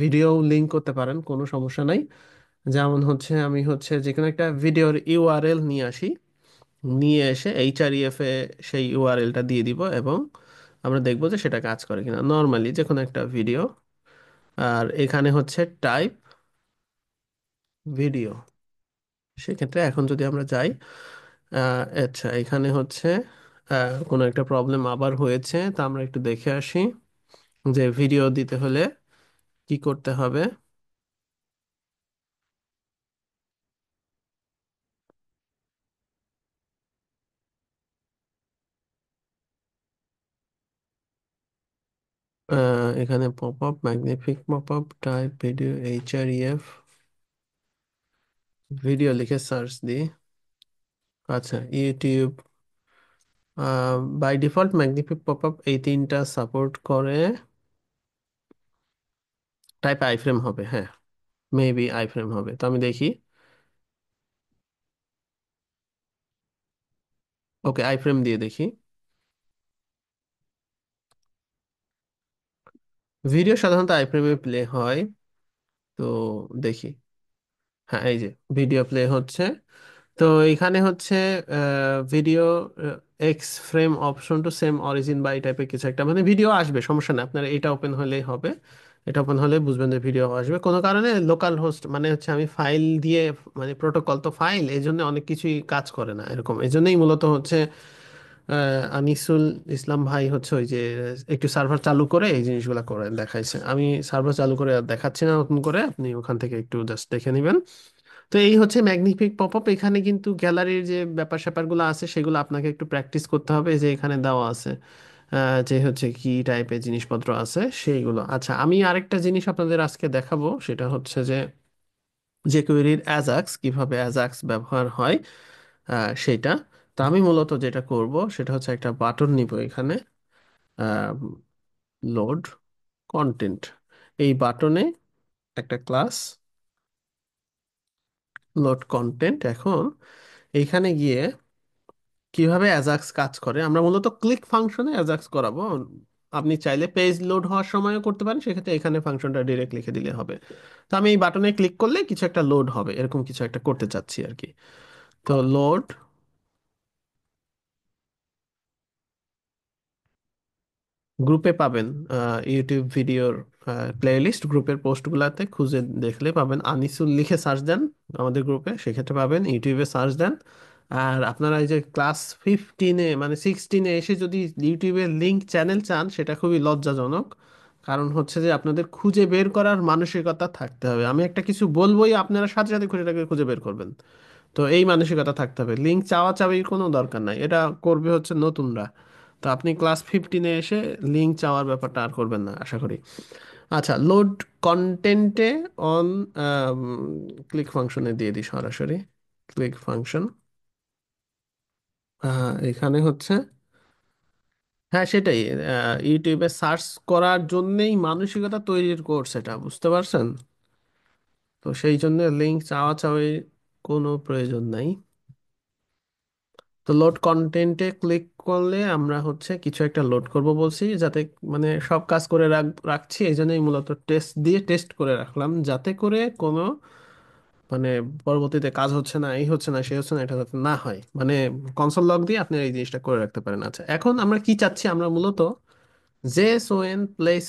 ভিডিও লিঙ্ক করতে পারেন, কোনো সমস্যা নাই। যেমন হচ্ছে আমি হচ্ছে যে কোনো একটা ভিডিওর ইউআরএল নিয়ে আসি, নিয়ে এসে এইচআরইএফ এ সেই ইউআরএলটা দিয়ে দিব, এবং আমরা দেখবো যে সেটা কাজ করে কিনা। নর্মালি যে কোনো একটা ভিডিও, আর এখানে হচ্ছে টাইপ ভিডিও। সেক্ষেত্রে এখন যদি আমরা যাই, আচ্ছা এখানে হচ্ছে কোনো একটা প্রবলেম আবার হয়েছে, তা আমরা একটু দেখে আসি যে ভিডিও দিতে হলে কি করতে হবে। এখানে pop up, Magnific pop up, type video, HREF, video লিখে সার্চ দিই। আচ্ছা, YouTube by default Magnific pop up এই তিনটা সাপোর্ট করে। টাইপ আইফ্রেম হবে, হ্যাঁ, মেবি আইফ্রেম হবে। তো আমি দেখি। ওকে, আইফ্রেম দিয়ে দেখি। ভিডিও সাধারণত আইফ্রেমে প্লে হয়। তো দেখি, হ্যাঁ এই যে ভিডিও প্লে হচ্ছে। তো এখানে হচ্ছে video x frame option to same origin বা এই টাইপের কিছু একটা, মানে ভিডিও আসবে, সমস্যা নেই, আপনার এটা ওপেন হলেই হবে। এটা ওপেন হলে বুঝবেন যে ভিডিও আসবে। কোনো কারণে লোকাল হোস্ট, মানে হচ্ছে আমি ফাইল দিয়ে, মানে প্রোটোকল তো ফাইল, এই জন্য অনেক কিছুই কাজ করে না এরকম। এই জন্যই মূলত হচ্ছে আনিসুল ইসলাম ভাই হচ্ছে ওই যে একটু সার্ভার চালু করে এই জিনিসগুলো করে দেখাইছে। আমি সার্ভার চালু করে আর দেখাচ্ছি না নতুন করে, আপনি ওখান থেকে একটু জাস্ট দেখে নেবেন। তো এই হচ্ছে ম্যাগনিফিক পপ আপ। এখানে কিন্তু গ্যালারির যে ব্যাপার স্যাপারগুলো আছে সেগুলো আপনাকে একটু প্র্যাকটিস করতে হবে, এই যে এখানে দেওয়া আছে যে হচ্ছে কি টাইপের জিনিসপত্র আছে সেইগুলো। আচ্ছা, আমি আরেকটা জিনিস আপনাদের আজকে দেখাবো, সেটা হচ্ছে যে jQuery-র অ্যাজাক্স, কিভাবে অ্যাজাক্স ব্যবহার হয় সেইটা। তো আমি মূলত যেটা করব সেটা হচ্ছে একটা বাটন নিব এখানে, লোড কন্টেন্ট, এই বাটনে একটা ক্লাস লোড কন্টেন্ট। এখন এইখানে গিয়ে কিভাবে অ্যাজাক্স কাজ করে, আমরা মূলত ক্লিক ফাংশনে অ্যাজাক্স করাবো। আপনি চাইলে পেজ লোড হওয়ার সময়ও করতে পারেন, সেক্ষেত্রে এখানে ফাংশনটা ডিরেক্ট লিখে দিলে হবে। তো আমি এই বাটনে ক্লিক করলে কিছু একটা লোড হবে, এরকম কিছু একটা করতে চাচ্ছি আর কি। তো লোড গ্রুপে পাবেন, ইউটিউব ভিডিওর প্লেলিস্ট গ্রুপের পোস্টগুলোতে খুঁজে দেখলে পাবেন। আনিসুল লিখে সার্চ দেন আমাদের গ্রুপে, সেক্ষেত্রে পাবেন। ইউটিউবে সার্চ দেন। আর আপনারা এই যে ক্লাস 15-এ মানে 16-এ এসে যদি ইউটিউবের লিঙ্ক চ্যানেল চান, সেটা খুবই লজ্জাজনক। কারণ হচ্ছে যে আপনাদের খুঁজে বের করার মানসিকতা থাকতে হবে। আমি একটা কিছু বলবোই, আপনারা সাথে সাথে খুঁজে খুঁজে বের করবেন। তো এই মানসিকতা থাকতে হবে, লিঙ্ক চাওয়া চাওয়ির কোনো দরকার নাই, এটা করবে হচ্ছে নতুনরা। তো আপনি ক্লাস 15-এ এসে লিঙ্ক চাওয়ার ব্যাপারটা আর করবেন না আশা করি। আচ্ছা, লোড কন্টেন্টে অন ক্লিক ফাংশনে দিয়ে দিই সরাসরি। ক্লিক ফাংশন এখানে হচ্ছে, হ্যাঁ সেটাই, ইউটিউবে সার্চ করার জন্যেই মানসিকতা তৈরির কোর্স, এটা বুঝতে পারছেন? তো সেই জন্য লিঙ্ক চাওয়া চাওয়ির কোনো প্রয়োজন নাই। তো লোড কন্টেন্টে ক্লিক করলে আমরা হচ্ছে কিছু একটা লোড করব বলছি, যাতে মানে সব কাজ করে রাখছি, এই জন্যই মূলত টেস্ট দিয়ে টেস্ট করে রাখলাম, যাতে করে কোনো মানে পরবর্তীতে কাজ হচ্ছে না, এই হচ্ছে না, সে হচ্ছে না, এটা যাতে না হয়। মানে কনসোল লগ দিয়ে আপনি এই জিনিসটা করে রাখতে পারেন। আচ্ছা, এখন আমরা কি চাচ্ছি, আমরা মূলত জেএসওএন প্লেস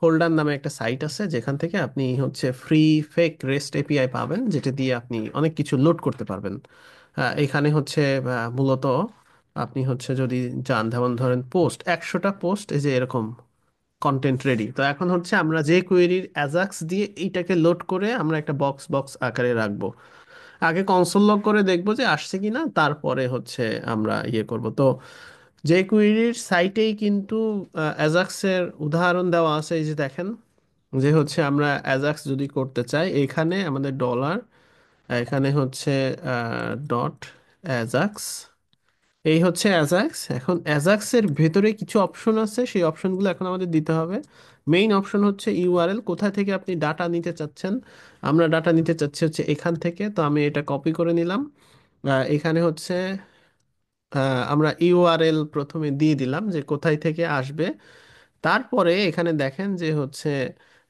হোল্ডার নামে একটা সাইট আছে, যেখান থেকে আপনি হচ্ছে ফ্রি ফেক রেস্ট এপিআই পাবেন, যেটা দিয়ে আপনি অনেক কিছু লোড করতে পারবেন। এখানে হচ্ছে মূলত আপনি হচ্ছে যদি যান, যেমন ধরেন পোস্ট 100টা পোস্ট, এই যে এরকম কন্টেন্ট রেডি। তো এখন হচ্ছে আমরা যে কোয়েরির অ্যাজাক্স দিয়ে এইটাকে লোড করে আমরা একটা বক্স বক্স আকারে রাখবো। আগে কনসোল লগ করে দেখবো যে আসছে কিনা, তারপরে হচ্ছে আমরা ইয়ে করব। তো যে কুইরির সাইটেই কিন্তু অ্যাজাক্সের উদাহরণ দেওয়া আছে, এই যে দেখেন, যে হচ্ছে আমরা অ্যাজাক্স যদি করতে চাই, এখানে আমাদের ডলার, এখানে হচ্ছে ডট অ্যাজাক্স, এই হচ্ছে অ্যাজাক্স। এখন অ্যাজাক্সের ভেতরে কিছু অপশন আছে, সেই অপশনগুলো এখন আমাদের দিতে হবে। মেইন অপশন হচ্ছে ইউআরএল, কোথা থেকে আপনি ডাটা নিতে চাচ্ছেন। আমরা ডাটা নিতে চাচ্ছি হচ্ছে এখান থেকে, তো আমি এটা কপি করে নিলাম। এখানে হচ্ছে আমরা ইউআরএল প্রথমে দিয়ে দিলাম যে কোথায় থেকে আসবে। তারপরে এখানে দেখেন যে হচ্ছে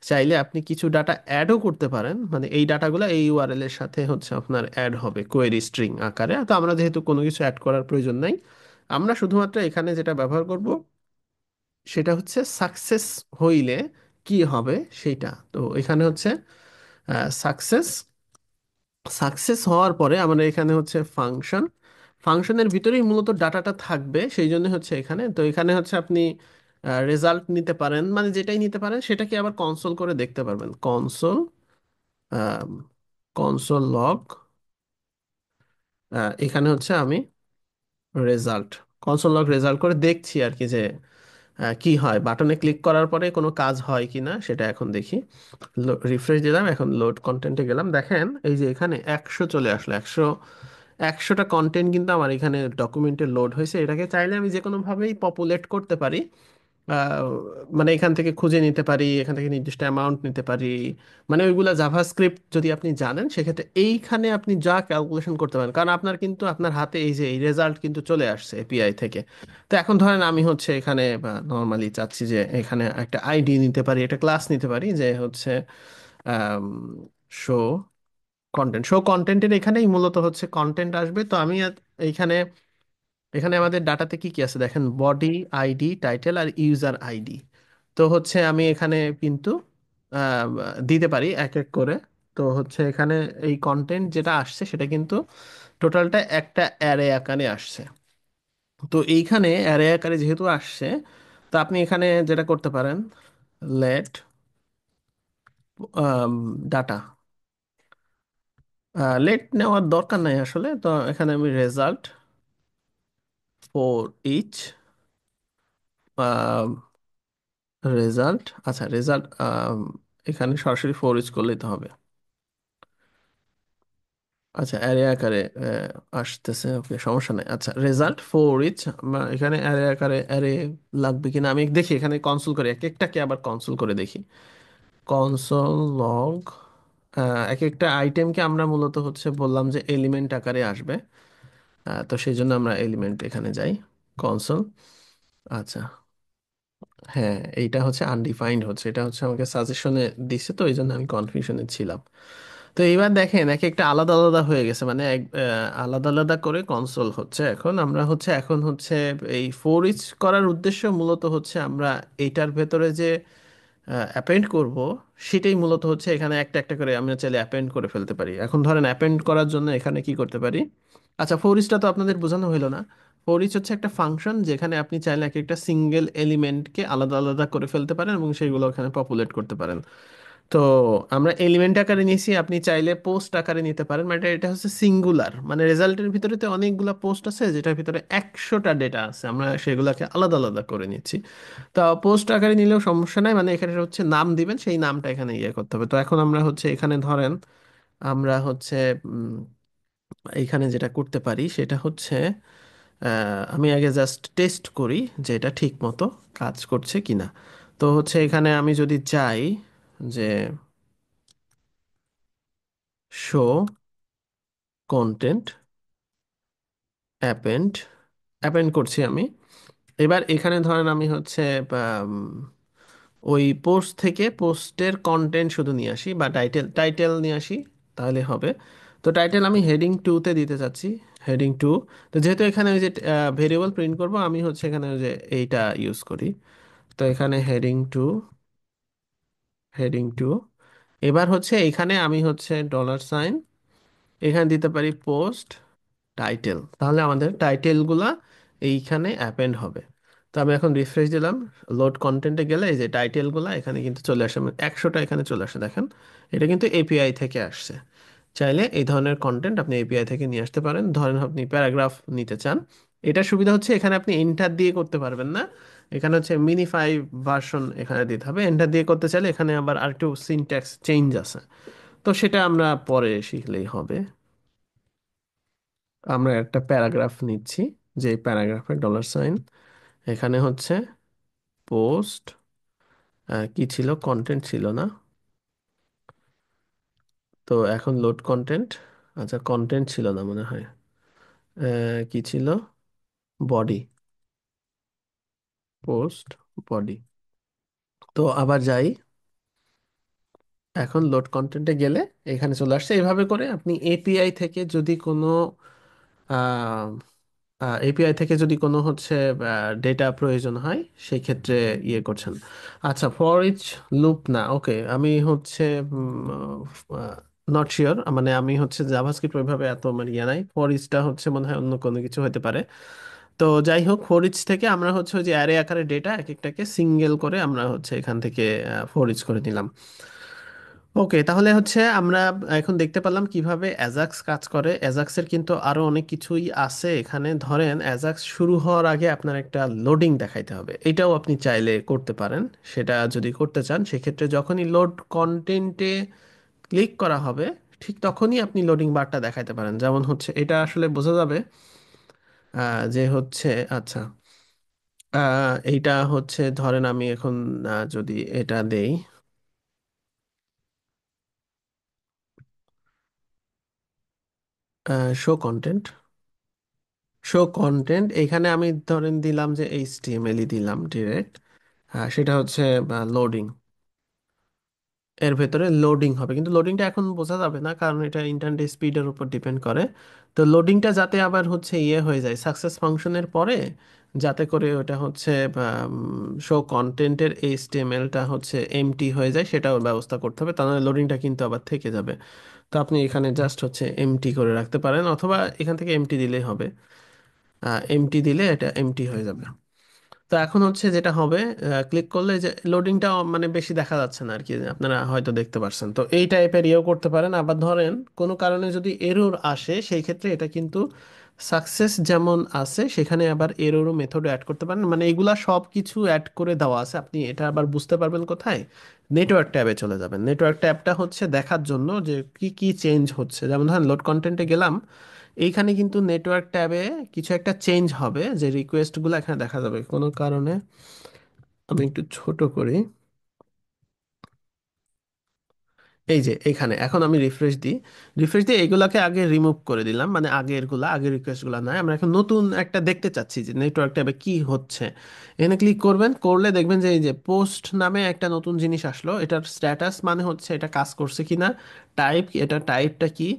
চাইলে আপনি কিছু ডাটা অ্যাডও করতে পারেন, মানে এই ডাটাগুলো এই ইউআরএল এর সাথে হচ্ছে আপনার অ্যাড হবে কোয়েরি স্ট্রিং আকারে। তো আমরা যেহেতু কোনো কিছু অ্যাড করার প্রয়োজন নাই, আমরা শুধুমাত্র এখানে যেটা ব্যবহার করব সেটা হচ্ছে সাকসেস হইলে কি হবে সেইটা। তো এখানে হচ্ছে সাকসেস, সাকসেস হওয়ার পরে আমাদের এখানে হচ্ছে ফাংশন, ফাংশনের ভিতরেই মূলত ডাটাটা থাকবে, সেই জন্য হচ্ছে এখানে। তো এখানে হচ্ছে আপনি রেজাল্ট নিতে পারেন, মানে যেটাই নিতে পারেন সেটাকে আবার কনসোল করে দেখতে পারবেন। কনসোল, কনসোল লগ, এখানে হচ্ছে আমি রেজাল্ট, কনসোল লগ রেজাল্ট করে দেখছি আর কি, যে কি হয় বাটনে ক্লিক করার পরে কোনো কাজ হয় কি না সেটা এখন দেখি। রিফ্রেশ দিলাম, এখন লোড কন্টেন্টে গেলাম, দেখেন এই যে এখানে 100 চলে আসলো। 100টা কন্টেন্ট কিন্তু আমার এখানে ডকুমেন্টে লোড হয়েছে। এটাকে চাইলে আমি যে কোনোভাবেই পপুলেট করতে পারি। আহ, মানে এখান থেকে খুঁজে নিতে পারি, এখান থেকে নির্দিষ্ট অ্যামাউন্ট নিতে পারি। মানে ওইগুলা জাভাস্ক্রিপ্ট যদি আপনি জানেন, সেক্ষেত্রে এইখানে আপনি যা ক্যালকুলেশন করতে পারেন, কারণ আপনার কিন্তু আপনার হাতে এই যে এই রেজাল্ট কিন্তু চলে আসছে এপিআই থেকে। তো এখন ধরেন আমি হচ্ছে এখানে নর্মালি চাচ্ছি যে এখানে একটা আইডি নিতে পারি, একটা ক্লাস নিতে পারি, যে হচ্ছে শো কন্টেন্ট। শো কন্টেন্টের এখানেই মূলত হচ্ছে কন্টেন্ট আসবে। তো আমি এইখানে, এখানে আমাদের ডাটাতে কি কি আছে দেখেন, বডি, আইডি, টাইটেল আর ইউজার আইডি। তো হচ্ছে আমি এখানে কিন্তু আহ, দিতে পারি এক এক করে। তো হচ্ছে এখানে এই কন্টেন্ট যেটা আসছে সেটা কিন্তু টোটালটা একটা অ্যারে আকারে আসছে। তো এইখানে অ্যারে আকারে যেহেতু আসছে, তো আপনি এখানে যেটা করতে পারেন, লেট ডাটা, লেট নেওয়ার দরকার নাই আসলে। তো এখানে আমি রেজাল্ট ফর ইচ রেজাল্ট, আচ্ছা রেজাল্ট, এখানে সরাসরি ফোর ইচ করলেই তো হবে। আচ্ছা অ্যারে আকারে আসতেছে, ওকে সমস্যা নাই। আচ্ছা রেজাল্ট ফোর ইচ, এখানে অ্যারে আকারে অ্যারে লাগবে কিনা আমি দেখি, এখানে কনসোল করে এক একটাকে আবার কনসোল করে দেখি। কনসোল লগ, এক একটা আইটেমকে আমরা মূলত হচ্ছে বললাম যে এলিমেন্ট আকারে আসবে। তো সেই জন্য আমরা এলিমেন্ট এখানে যাই, কনসোল। আচ্ছা, হ্যাঁ এইটা হচ্ছে আনডিফাইন্ড হচ্ছে, এটা হচ্ছে আমাকে সাজেশনে দিছে, তো এই জন্য আমি কনফিউশনে ছিলাম। তো এইবার দেখেন এক একটা আলাদা আলাদা হয়ে গেছে, মানে আলাদা আলাদা করে কনসোল হচ্ছে। এখন আমরা হচ্ছে এখন হচ্ছে এই ফোর ইচ করার উদ্দেশ্য মূলত হচ্ছে আমরা এইটার ভেতরে যে অ্যাপেন্ড করব, সেটাই মূলত হচ্ছে এখানে একটা একটা করে আমরা চাইলে অ্যাপেন্ড করে ফেলতে পারি। এখন ধরেন অ্যাপেন্ড করার জন্য এখানে কি করতে পারি। আচ্ছা ফোর ইচটা তো আপনাদের বোঝানো হলো না। ফোর ইচ হচ্ছে একটা ফাংশন যেখানে আপনি চাইলে এক একটা সিঙ্গেল এলিমেন্টকে আলাদা আলাদা করে ফেলতে পারেন এবং সেগুলো এখানে পপুলেট করতে পারেন। তো আমরা এলিমেন্ট আকারে নিয়েছি, আপনি চাইলে পোস্ট আকারে নিতে পারেন, মানে এটা হচ্ছে সিঙ্গুলার, মানে রেজাল্টের ভিতরে তো অনেকগুলো পোস্ট আছে যেটার ভিতরে 100টা ডেটা আছে, আমরা সেগুলোকে আলাদা আলাদা করে নিচ্ছি। তা পোস্ট আকারে নিলেও সমস্যা নাই, মানে এখানে হচ্ছে নাম দিবেন, সেই নামটা এখানে ইয়ে করতে হবে। তো এখন আমরা হচ্ছে এখানে ধরেন আমরা হচ্ছে উম, এইখানে যেটা করতে পারি সেটা হচ্ছে আমি আগে জাস্ট টেস্ট করি যে এটা ঠিক মতো কাজ করছে কিনা। তো হচ্ছে এখানে আমি যদি চাই যে শো কন্টেন্ট অ্যাপেন্ড, অ্যাপেন্ড করছি আমি। এবার এখানে ধরেন আমি হচ্ছে আম, ওই পোস্ট থেকে পোস্টের কন্টেন্ট শুধু নিয়ে আসি, বা টাইটেল টাইটেল নিয়ে আসি, তাহলে হবে। তো টাইটেল আমি হেডিং টুতে দিতে চাচ্ছি, হেডিং টু। তো যেহেতু এখানে ওই যে ভেরিয়েবল প্রিন্ট করব, আমি হচ্ছে এখানে ওই যে এইটা ইউজ করি। তো এখানে হেডিং টু, হেডিং টু। এবার হচ্ছে এখানে আমি হচ্ছে ডলার সাইন এখানে দিতে পারি পোস্ট টাইটেল, তাহলে আমাদের টাইটেলগুলা এইখানে অ্যাপেন্ড হবে। তো আমি এখন রিফ্রেশ দিলাম, লোড কন্টেন্টে গেলে এই যে টাইটেলগুলা এখানে কিন্তু চলে আসে, 100টা এখানে চলে আসে দেখেন। এটা কিন্তু এপিআই থেকে আসছে। চাইলে এই ধরনের কন্টেন্ট আপনি এপিআই থেকে নিয়ে আসতে পারেন। ধরেন আপনি প্যারাগ্রাফ নিতে চান, এটা সুবিধা হচ্ছে এখানে আপনি এন্টার দিয়ে করতে পারবেন না, এখানে হচ্ছে মিনিফাই ভার্সন এখানে দিতে হবে। এন্টার দিয়ে করতে চাইলে এখানে আবার আরেকটু সিনট্যাক্স চেঞ্জ আছে, তো সেটা আমরা পরে শিখলেই হবে। আমরা একটা প্যারাগ্রাফ নিচ্ছি, যে প্যারাগ্রাফের ডলার সাইন এখানে হচ্ছে পোস্ট, কি ছিল, কন্টেন্ট ছিল না। তো এখন লোড কন্টেন্ট, আচ্ছা কন্টেন্ট ছিল না মনে হয়, কি ছিল, বডি, পোস্ট বডি। তো আবার যাই, এখন লোড কন্টেন্টে গেলে এখানে চলে আসছে। এভাবে করে আপনি এপিআই থেকে যদি কোনো এপিআই থেকে যদি কোনো হচ্ছে ডেটা প্রয়োজন হয় সেই ক্ষেত্রে ইয়ে করছেন। আচ্ছা ফর ইচ লুপ না, ওকে আমি হচ্ছে নট শিওর, মানে আমি হচ্ছে জাভাস্ক্রিপ্ট ওইভাবে এত মানে ইয়ে নাই, ফর ইচটা হচ্ছে মনে হয় অন্য কোনো কিছু হতে পারে। তো যাই হোক ফর ইচ থেকে আমরা হচ্ছে ওই যে অ্যারে আকারে ডেটা এক একটাকে সিঙ্গেল করে আমরা হচ্ছে এখান থেকে ফর ইচ করে নিলাম। ওকে, তাহলে হচ্ছে আমরা এখন দেখতে পেলাম কিভাবে অ্যাজাক্স কাজ করে। অ্যাজাক্সের কিন্তু আরো অনেক কিছুই আছে এখানে। ধরেন অ্যাজাক্স শুরু হওয়ার আগে আপনার একটা লোডিং দেখাইতে হবে, এটাও আপনি চাইলে করতে পারেন। সেটা যদি করতে চান সেক্ষেত্রে যখনই লোড কন্টেন্টে ক্লিক করা হবে ঠিক তখনই আপনি লোডিং বারটা দেখাইতে পারেন। যেমন হচ্ছে এটা আসলে বোঝা যাবে যে হচ্ছে, আচ্ছা এইটা হচ্ছে ধরেন আমি এখন যদি এটা দেই শো কন্টেন্ট, শো কন্টেন্ট এখানে আমি ধরেন দিলাম যে এইচটিএমএলই দিলাম ডিরেক্ট, সেটা হচ্ছে লোডিং, এর ভেতরে লোডিং হবে, কিন্তু লোডিংটা এখন বোঝা যাবে না কারণ এটা ইন্টারনেট স্পিডের উপর ডিপেন্ড করে। তো লোডিংটা যাতে আবার হচ্ছে ইয়ে হয়ে যায় সাকসেস ফাংশনের পরে, যাতে করে ওটা হচ্ছে শো কন্টেন্টের এইচটিএমএলটা হচ্ছে এমটি হয়ে যায়, সেটাও ব্যবস্থা করতে হবে, তা নাহলে লোডিংটা কিন্তু আবার থেকে যাবে। তো আপনি এখানে জাস্ট হচ্ছে এমটি করে রাখতে পারেন, অথবা এখান থেকে এমটি দিলেই হবে, এমটি দিলে এটা এমটি হয়ে যাবে। তো তো এখন হচ্ছে যেটা হবে, ক্লিক করলে যে লোডিংটা মানে বেশি দেখা যাচ্ছে না আর কি, আপনারা হয়তো দেখতে পারছেন। তো এই টাইপের ইয়েও করতে পারেন। আবার ধরেন কোনো কারণে যদি এরর আসে, সেই ক্ষেত্রে এটা কিন্তু সাকসেস যেমন আছে সেখানে আবার এররও মেথড অ্যাড করতে পারেন। মানে এগুলা সব কিছু অ্যাড করে দেওয়া আছে। আপনি এটা আবার বুঝতে পারবেন কোথায়? নেটওয়ার্ক ট্যাবে চলে যাবেন। নেটওয়ার্ক ট্যাবটা হচ্ছে দেখার জন্য যে কি কি চেঞ্জ হচ্ছে। যেমন ধরেন লোড কন্টেন্টে গেলাম, এইখানে কিন্তু নেটওয়ার্ক ট্যাবে কিছু একটা চেঞ্জ হবে, যে রিকোয়েস্টগুলো এখানে দেখা যাবে কোনো কারণে। আমি একটু ছোট করি। এই যে এখানে এখন আমি রিফ্রেশ দিই। রিফ্রেশ দিয়ে এগুলাকে আগে রিমুভ করে দিলাম, মানে আগের রিকোয়েস্টগুলো নয়। আমরা এখন নতুন একটা দেখতে চাচ্ছি যে নেটওয়ার্ক ট্যাবে কি হচ্ছে। এখানে ক্লিক করবেন, করলে দেখবেন যে এই যে পোস্ট নামে একটা নতুন জিনিস আসলো। এটার স্ট্যাটাস মানে হচ্ছে এটা কাজ করছে কিনা, টাইপ, এটা টাইপটা কি,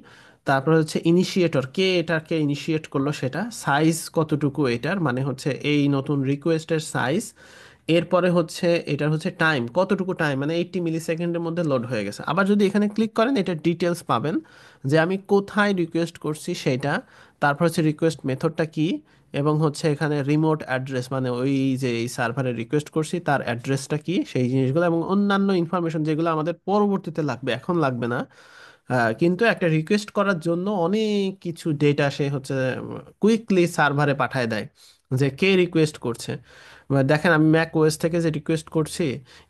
তারপর হচ্ছে ইনিশিয়েটর কে, এটাকে ইনিশিয়েট করলো সেটা, সাইজ কতটুকু এটার, মানে হচ্ছে এই নতুন রিকোয়েস্টের সাইজ। এরপরে হচ্ছে এটার হচ্ছে টাইম, কতটুকু টাইম, মানে 80 মিলি সেকেন্ডের মধ্যে লোড হয়ে গেছে। আবার যদি এখানে ক্লিক করেন, এটা ডিটেলস পাবেন যে আমি কোথায় রিকোয়েস্ট করছি সেইটা, তারপর হচ্ছে রিকোয়েস্ট মেথডটা কি, এবং হচ্ছে এখানে রিমোট অ্যাড্রেস, মানে ওই যে এই সার্ভারে রিকোয়েস্ট করছি তার অ্যাড্রেসটা কি, সেই জিনিসগুলো এবং অন্যান্য ইনফরমেশন যেগুলো আমাদের পরবর্তীতে লাগবে, এখন লাগবে না। কিন্তু একটা রিকোয়েস্ট করার জন্য অনেক কিছু ডেটা সে হচ্ছে কুইকলি সার্ভারে পাঠায় দেয়, যে কে রিকোয়েস্ট করছে। এবার দেখেন আমি ম্যাক ওএস থেকে যে রিকোয়েস্ট করছি,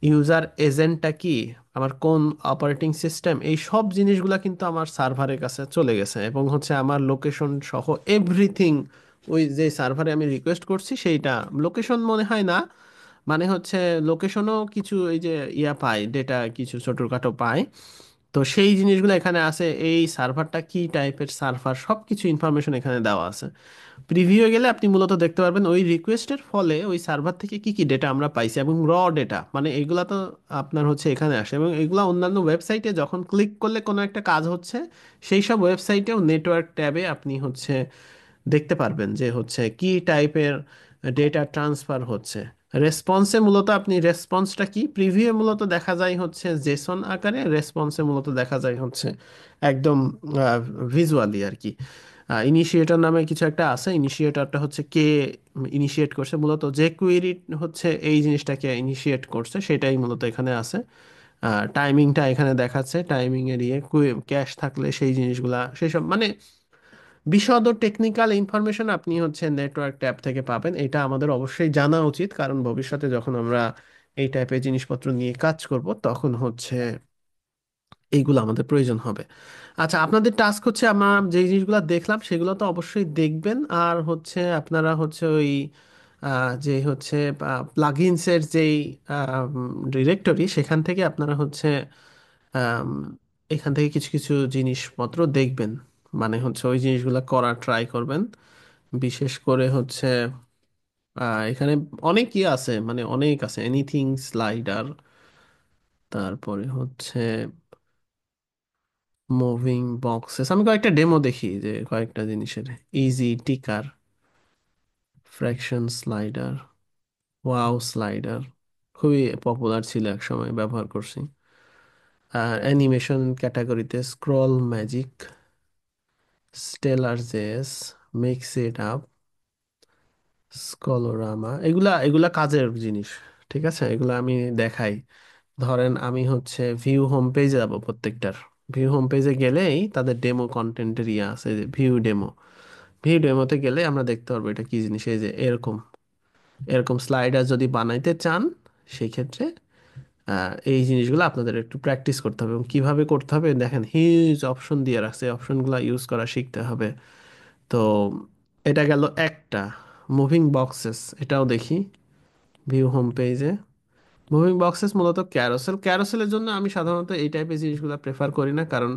ইউজার এজেন্টটা কি, আমার কোন অপারেটিং সিস্টেম, এই সব জিনিসগুলো কিন্তু আমার সার্ভারের কাছে চলে গেছে, এবং হচ্ছে আমার লোকেশন সহ এভরিথিং ওই যে সার্ভারে আমি রিকোয়েস্ট করছি সেইটা। লোকেশন মনে হয় না, মানে হচ্ছে লোকেশনও কিছু এই যে ইয়া পায়, ডেটা কিছু ছোটখাটো পায়। তো সেই জিনিসগুলো এখানে আছে, এই সার্ভারটা কি টাইপের সার্ভার, সব কিছু ইনফরমেশন এখানে দেওয়া আছে। প্রিভিউ গেলে আপনি মূলত দেখতে পারবেন ওই রিকোয়েস্টের ফলে ওই সার্ভার থেকে কি কি ডেটা আমরা পাইছি, এবং ডেটা, মানে এগুলা তো আপনার হচ্ছে এখানে আসে, এবং এগুলা অন্যান্য ওয়েবসাইটে যখন ক্লিক করলে কোনো একটা কাজ হচ্ছে, সেই সব ওয়েবসাইটেও নেটওয়ার্ক ট্যাবে আপনি হচ্ছে দেখতে পারবেন যে হচ্ছে কি টাইপের ডেটা ট্রান্সফার হচ্ছে। রেসপন্সে মূলত আপনি রেসপন্সটা কি, প্রিভিউ মূলত দেখা যায় হচ্ছে জেসন আকারে, রেসপন্সে মূলত দেখা যায় হচ্ছে একদম ভিজুয়ালি আর কি। ইনিশিয়েটর নামে কিছু একটা আছে, ইনিশিয়েটরটা হচ্ছে কে ইনিশিয়েট করছে, মূলত যে কুয়েরি হচ্ছে এই জিনিসটাকে ইনিশিয়েট করছে সেটাই মূলত এখানে আছে। টাইমিংটা এখানে দেখাচ্ছে, টাইমিং এর ইয়ে ক্যাশ থাকলে সেই জিনিসগুলা, সেসব মানে বিশদ টেকনিক্যাল ইনফরমেশন আপনি হচ্ছে নেটওয়ার্ক ট্যাব থেকে পাবেন। এটা আমাদের অবশ্যই জানা উচিত, কারণ ভবিষ্যতে যখন আমরা এই টাইপের জিনিসপত্র নিয়ে কাজ করব তখন হচ্ছে এইগুলো আমাদের প্রয়োজন হবে। আচ্ছা, আপনাদের টাস্ক হচ্ছে আমরা যে জিনিসগুলো দেখলাম সেগুলো তো অবশ্যই দেখবেন, আর হচ্ছে আপনারা হচ্ছে ওই যে হচ্ছে প্লাগইনসের যেই ডিরেক্টরি, সেখান থেকে আপনারা হচ্ছে আম, এখান থেকে কিছু কিছু জিনিসপত্র দেখবেন, মানে হচ্ছে ওই জিনিসগুলো করার ট্রাই করবেন। বিশেষ করে হচ্ছে এখানে অনেক কি আছে, মানে অনেক আছে, এনিথিং স্লাইডার, তারপরে হচ্ছে মুভিং বক্সেস। আমি কয়েকটা ডেমো দেখি যে কয়েকটা জিনিসের, easy ticker, fraction slider, wow slider, খুবই পপুলার ছিল এক সময়, ব্যবহার করছি। আর অ্যানিমেশন ক্যাটাগরিতে scroll magic, stellar JS, mix it up, scrollorama, এগুলা এগুলা কাজের জিনিস। ঠিক আছে, এগুলা আমি দেখাই। ধরেন আমি হচ্ছে ভিউ হোম পেজে যাবো প্রত্যেকটার। ভিউ হোম পেজে গেলেই তাদের ডেমো কন্টেন্টের ইয়ে আছে, ভিউ ডেমো। ভিউ ডেমোতে গেলে আমরা দেখতে পারবো এটা কি জিনিস। এই যে এরকম এরকম স্লাইডার যদি বানাইতে চান, সেই ক্ষেত্রে এই জিনিসগুলো আপনাদের একটু প্র্যাকটিস করতে হবে, এবং কিভাবে করতে হবে দেখেন, হিউজ অপশন দিয়ে রাখছে, অপশনগুলো ইউজ করা শিখতে হবে। তো এটা গেল একটা। মুভিং বক্সেস, এটাও দেখি ভিউ হোম পেজে। মুভিং বক্সেস মূলত ক্যারোসেল, ক্যারোসেলের জন্য আমি সাধারণত এই টাইপের জিনিসগুলো প্রেফার করি না, কারণ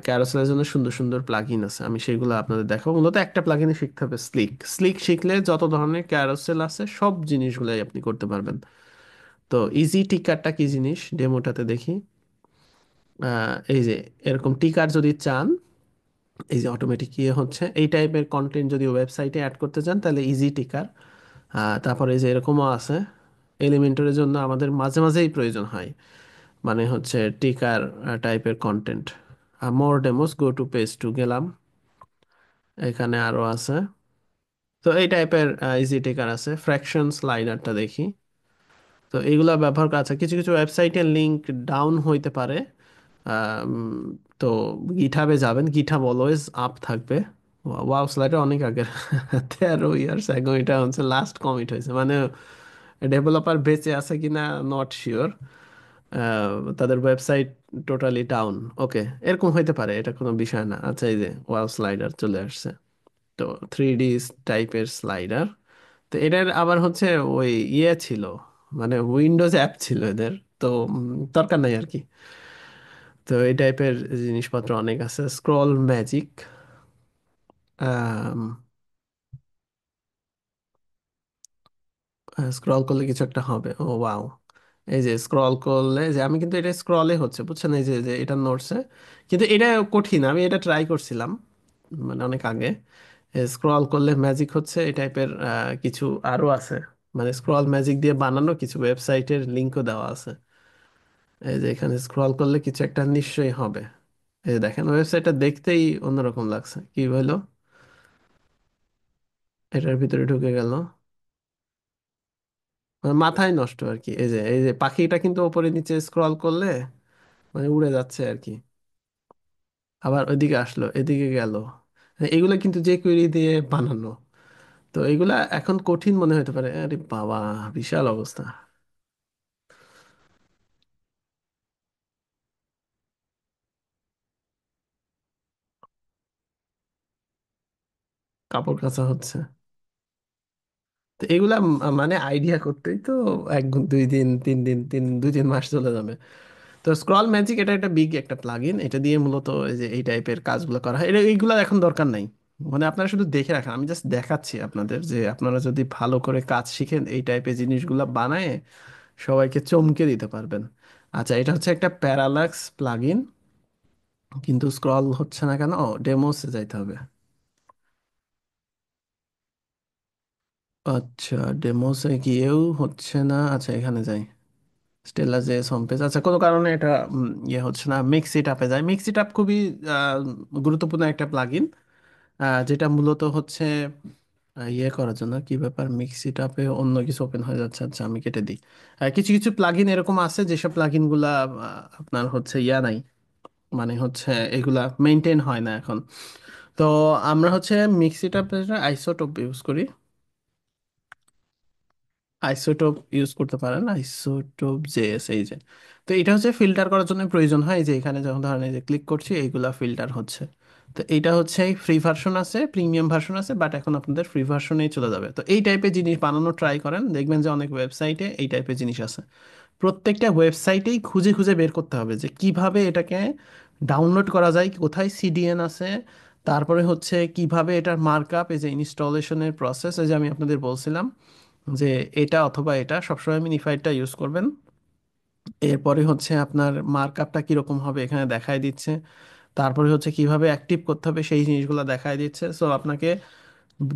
ক্যারোসেলের জন্য সুন্দর সুন্দর প্লাগইন আছে, আমি সেগুলো আপনাদের দেখাবো। মূলত একটা প্লাগইনই শিখতে হবে, স্লিক। স্লিক শিখলে যত ধরনের ক্যারোসেল আছে সব জিনিসগুলাই আপনি করতে পারবেন। তো ইজি টিকারটা কি জিনিস ডেমোটাতে দেখি। এই যে এরকম টিকার যদি চান, এই যে অটোমেটিক ইয়ে হচ্ছে, এই টাইপের কন্টেন্ট যদি ওয়েবসাইটে অ্যাড করতে চান তাহলে ইজি টিকার। তারপরে এই যে এরকমও আছে। এলিমেন্টরের জন্য আমাদের মাঝে মাঝেই প্রয়োজন হয়, মানে হচ্ছে টিকার টাইপের content. More demos, go to page two গেলাম, এখানে আরো আছে। তো এই টাইপের ইজি টেকার আছে, ফ্র্যাকশন স্লাইডারটা দেখি। তো এইগুলা ব্যবহার করা আছে, কিছু কিছু ওয়েবসাইটের লিংক ডাউন হইতে পারে। আম, তো গিটহাবে যাবেন, গিটহাব অলওয়েজ আপ থাকবে। ওয়াও স্লাইডার অনেক আগের 13 ইয়ার্স আগে এটা হচ্ছে লাস্ট কমিট হয়েছে, মানে ডেভেলপার বেঁচে আছে কিনা নট শিওর। তাদের ওয়েবসাইট টোটালি ডাউন। ওকে, এরকম হইতে পারে, এটা কোনো বিষয় না। আচ্ছা, এই যে ওয়াও স্লাইডার চলে আসছে। তো 3D টাইপের স্লাইডার। তো এটার আবার হচ্ছে ওই ইয়ে ছিল, মানে উইন্ডোজ অ্যাপ ছিল এদের। তো দরকার নাই আর কি। তো এই টাইপের জিনিসপত্র অনেক আছে, স্ক্রল ম্যাজিক। স্ক্রল করলে কিছু একটা হবে, ও ওয়াও। এই যে স্ক্রল করলে, যে আমি কিন্তু এটা স্ক্রলে হচ্ছে, বুঝছেন, এই যে যে এটা নড়ছে। কিন্তু এটা কঠিন, আমি এটা ট্রাই করছিলাম মানে অনেক আগে। স্ক্রল করলে ম্যাজিক হচ্ছে, এই টাইপের কিছু আরো আছে। মানে স্ক্রল ম্যাজিক দিয়ে বানানো কিছু ওয়েবসাইটের লিঙ্কও দেওয়া আছে। এই যে এখানে স্ক্রল করলে কিছু একটা নিশ্চয়ই হবে। এই যে দেখেন, ওয়েবসাইটটা দেখতেই অন্যরকম লাগছে, কি হলো, এটার ভিতরে ঢুকে গেল। মানে মাথায় নষ্ট আর কি। এই যে পাখিটা কিন্তু উপরে নিচে স্ক্রল করলে মানে উড়ে যাচ্ছে আর কি। আবার ওইদিকে আসলো, এদিকে গেল। এগুলো কিন্তু যে কুইরি দিয়ে বানানো। তো এগুলা এখন কঠিন মনে হতে পারে, আরে বাবা, বিশাল অবস্থা। কাপড় কাচা হচ্ছে। তো এগুলা মানে আইডিয়া করতেই তো 1 2 দিন 3 দিন 2 3 মাস চলে যাবে। তো স্ক্রল ম্যাজিক এটা একটা বিগ একটা প্লাগইন, এটা দিয়ে মূলত এই যে এই টাইপের কাজগুলো করা হয়। এইগুলো এখন দরকার নাই। মানে আপনারা শুধু দেখে রাখেন, আমি জাস্ট দেখাচ্ছি আপনাদের, যে আপনারা যদি ভালো করে কাজ শিখেন এই টাইপের জিনিসগুলো বানায় সবাইকে চমকে দিতে পারবেন। আচ্ছা, এটা হচ্ছে একটা প্যারালাক্স প্লাগইন, কিন্তু স্ক্রল হচ্ছে না কেন? ডেমোসে যাইতে হবে। আচ্ছা, ডেমোসে গিয়েও হচ্ছে না। আচ্ছা, এখানে যাই, স্টেলা যে হোম পেজ। আচ্ছা, কোনো কারণে এটা ইয়ে হচ্ছে না। মিক্স ইট আপে যায়। মিক্স ইট আপ খুবই আহ, গুরুত্বপূর্ণ একটা প্লাগইন, যেটা মূলত হচ্ছে ইয়ে করার জন্য। কি ব্যাপার, মিক্স ইট আপে অন্য কিছু ওপেন হয়ে যাচ্ছে। আচ্ছা, আমি কেটে দিই। কিছু কিছু প্লাগইন এরকম আছে যেসব প্লাগইন গুলা আপনার হচ্ছে ইয়া নাই, মানে হচ্ছে এগুলা মেনটেন হয় না এখন। তো আমরা হচ্ছে মিক্স ইট আপে আইসোটোপ ইউজ করি। আইসোটোপ ইউজ করতে পারেন, আইসোটোপ জেএস, এই যে। তো এটা হচ্ছে ফিল্টার করার জন্য প্রয়োজন হয়, এই যে এখানে যখন ধরেন এই যে ক্লিক করছি, এইগুলা ফিল্টার হচ্ছে। তো এইটা হচ্ছে ফ্রি ভার্সন আছে, প্রিমিয়াম ভার্সন আছে, বাট এখন আপনাদের ফ্রি ভার্সনেই চলে যাবে। তো এই টাইপের জিনিস বানানো ট্রাই করেন, দেখবেন যে অনেক ওয়েবসাইটে এই টাইপের জিনিস আছে। প্রত্যেকটা ওয়েবসাইটেই খুঁজে খুঁজে বের করতে হবে যে কিভাবে এটাকে ডাউনলোড করা যায়, কোথায় সিডিএন আছে। তারপরে হচ্ছে কিভাবে এটার মার্কআপ, এই যে ইনস্টলেশনের প্রসেস, এই যে আমি আপনাদের বলছিলাম যে এটা অথবা এটা সবসময় মিনিফাইডটা ইউজ করবেন। এরপরে হচ্ছে আপনার মার্কআপটা কিরকম হবে এখানে দেখায় দিচ্ছে। তারপরে হচ্ছে কিভাবে অ্যাক্টিভ করতে হবে সেই জিনিসগুলো দেখায় দিচ্ছে। সো আপনাকে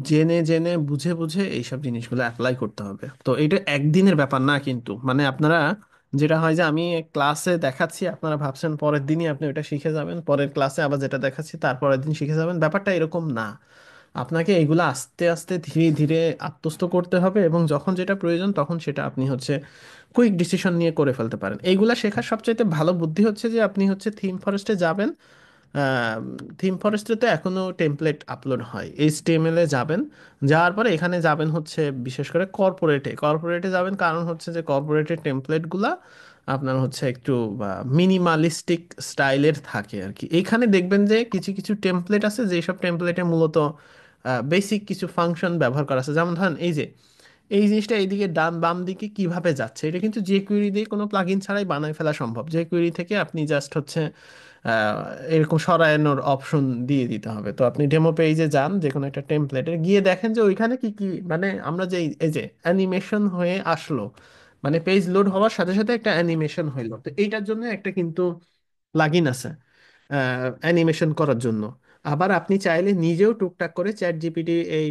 জেনে জেনে বুঝে বুঝে এইসব জিনিসগুলো অ্যাপ্লাই করতে হবে। তো এটা একদিনের ব্যাপার না কিন্তু, মানে আপনারা, যেটা হয় যে আমি ক্লাসে দেখাচ্ছি, আপনারা ভাবছেন পরের দিনই আপনি ওটা শিখে যাবেন, পরের ক্লাসে আবার যেটা দেখাচ্ছি তারপরের দিন শিখে যাবেন, ব্যাপারটা এরকম না। আপনাকে এগুলো আস্তে আস্তে ধীরে ধীরে আত্মস্থ করতে হবে, এবং যখন যেটা প্রয়োজন তখন সেটা আপনি হচ্ছে কুইক ডিসিশন নিয়ে করে ফেলতে পারেন। এইগুলা শেখার সবচাইতে ভালো বুদ্ধি হচ্ছে যে আপনি হচ্ছে থিম ফরেস্টে যাবেন। থিম ফরেস্টে তো এখনো টেমপ্লেট আপলোড হয়, এইচটিএমএল এ যাবেন। যাওয়ার পরে এখানে যাবেন হচ্ছে বিশেষ করে কর্পোরেটে, কর্পোরেটে যাবেন, কারণ হচ্ছে যে কর্পোরেটের টেমপ্লেটগুলা আপনার হচ্ছে একটু মিনিমালিস্টিক স্টাইলের থাকে আর কি। এইখানে দেখবেন যে কিছু কিছু টেমপ্লেট আছে যেসব টেমপ্লেটে মূলত বেসিক কিছু ফাংশন ব্যবহার করা আছে। যেমন ধরেন এই যে এই জিনিসটা এইদিকে ডান বাম দিকে কিভাবে যাচ্ছে, এটা কিন্তু যে কুইরি দিয়ে কোনো প্লাগইন ছাড়াই বানায় ফেলা সম্ভব। যে কুইরি থেকে আপনি জাস্ট হচ্ছে আহ, এরকম সরানোর অপশন দিয়ে দিতে হবে। তো আপনি ডেমো পেজে যান, যে কোনো একটা টেমপ্লেটে গিয়ে দেখেন যে ওইখানে কি কি, মানে আমরা যে এই যে অ্যানিমেশন হয়ে আসলো, মানে পেজ লোড হওয়ার সাথে সাথে একটা অ্যানিমেশন হইলো। তো এইটার জন্য একটা কিন্তু প্লাগইন আছে অ্যানিমেশন করার জন্য। আবার আপনি চাইলে নিজেও টুকটাক করে চ্যাট জিপিটি এই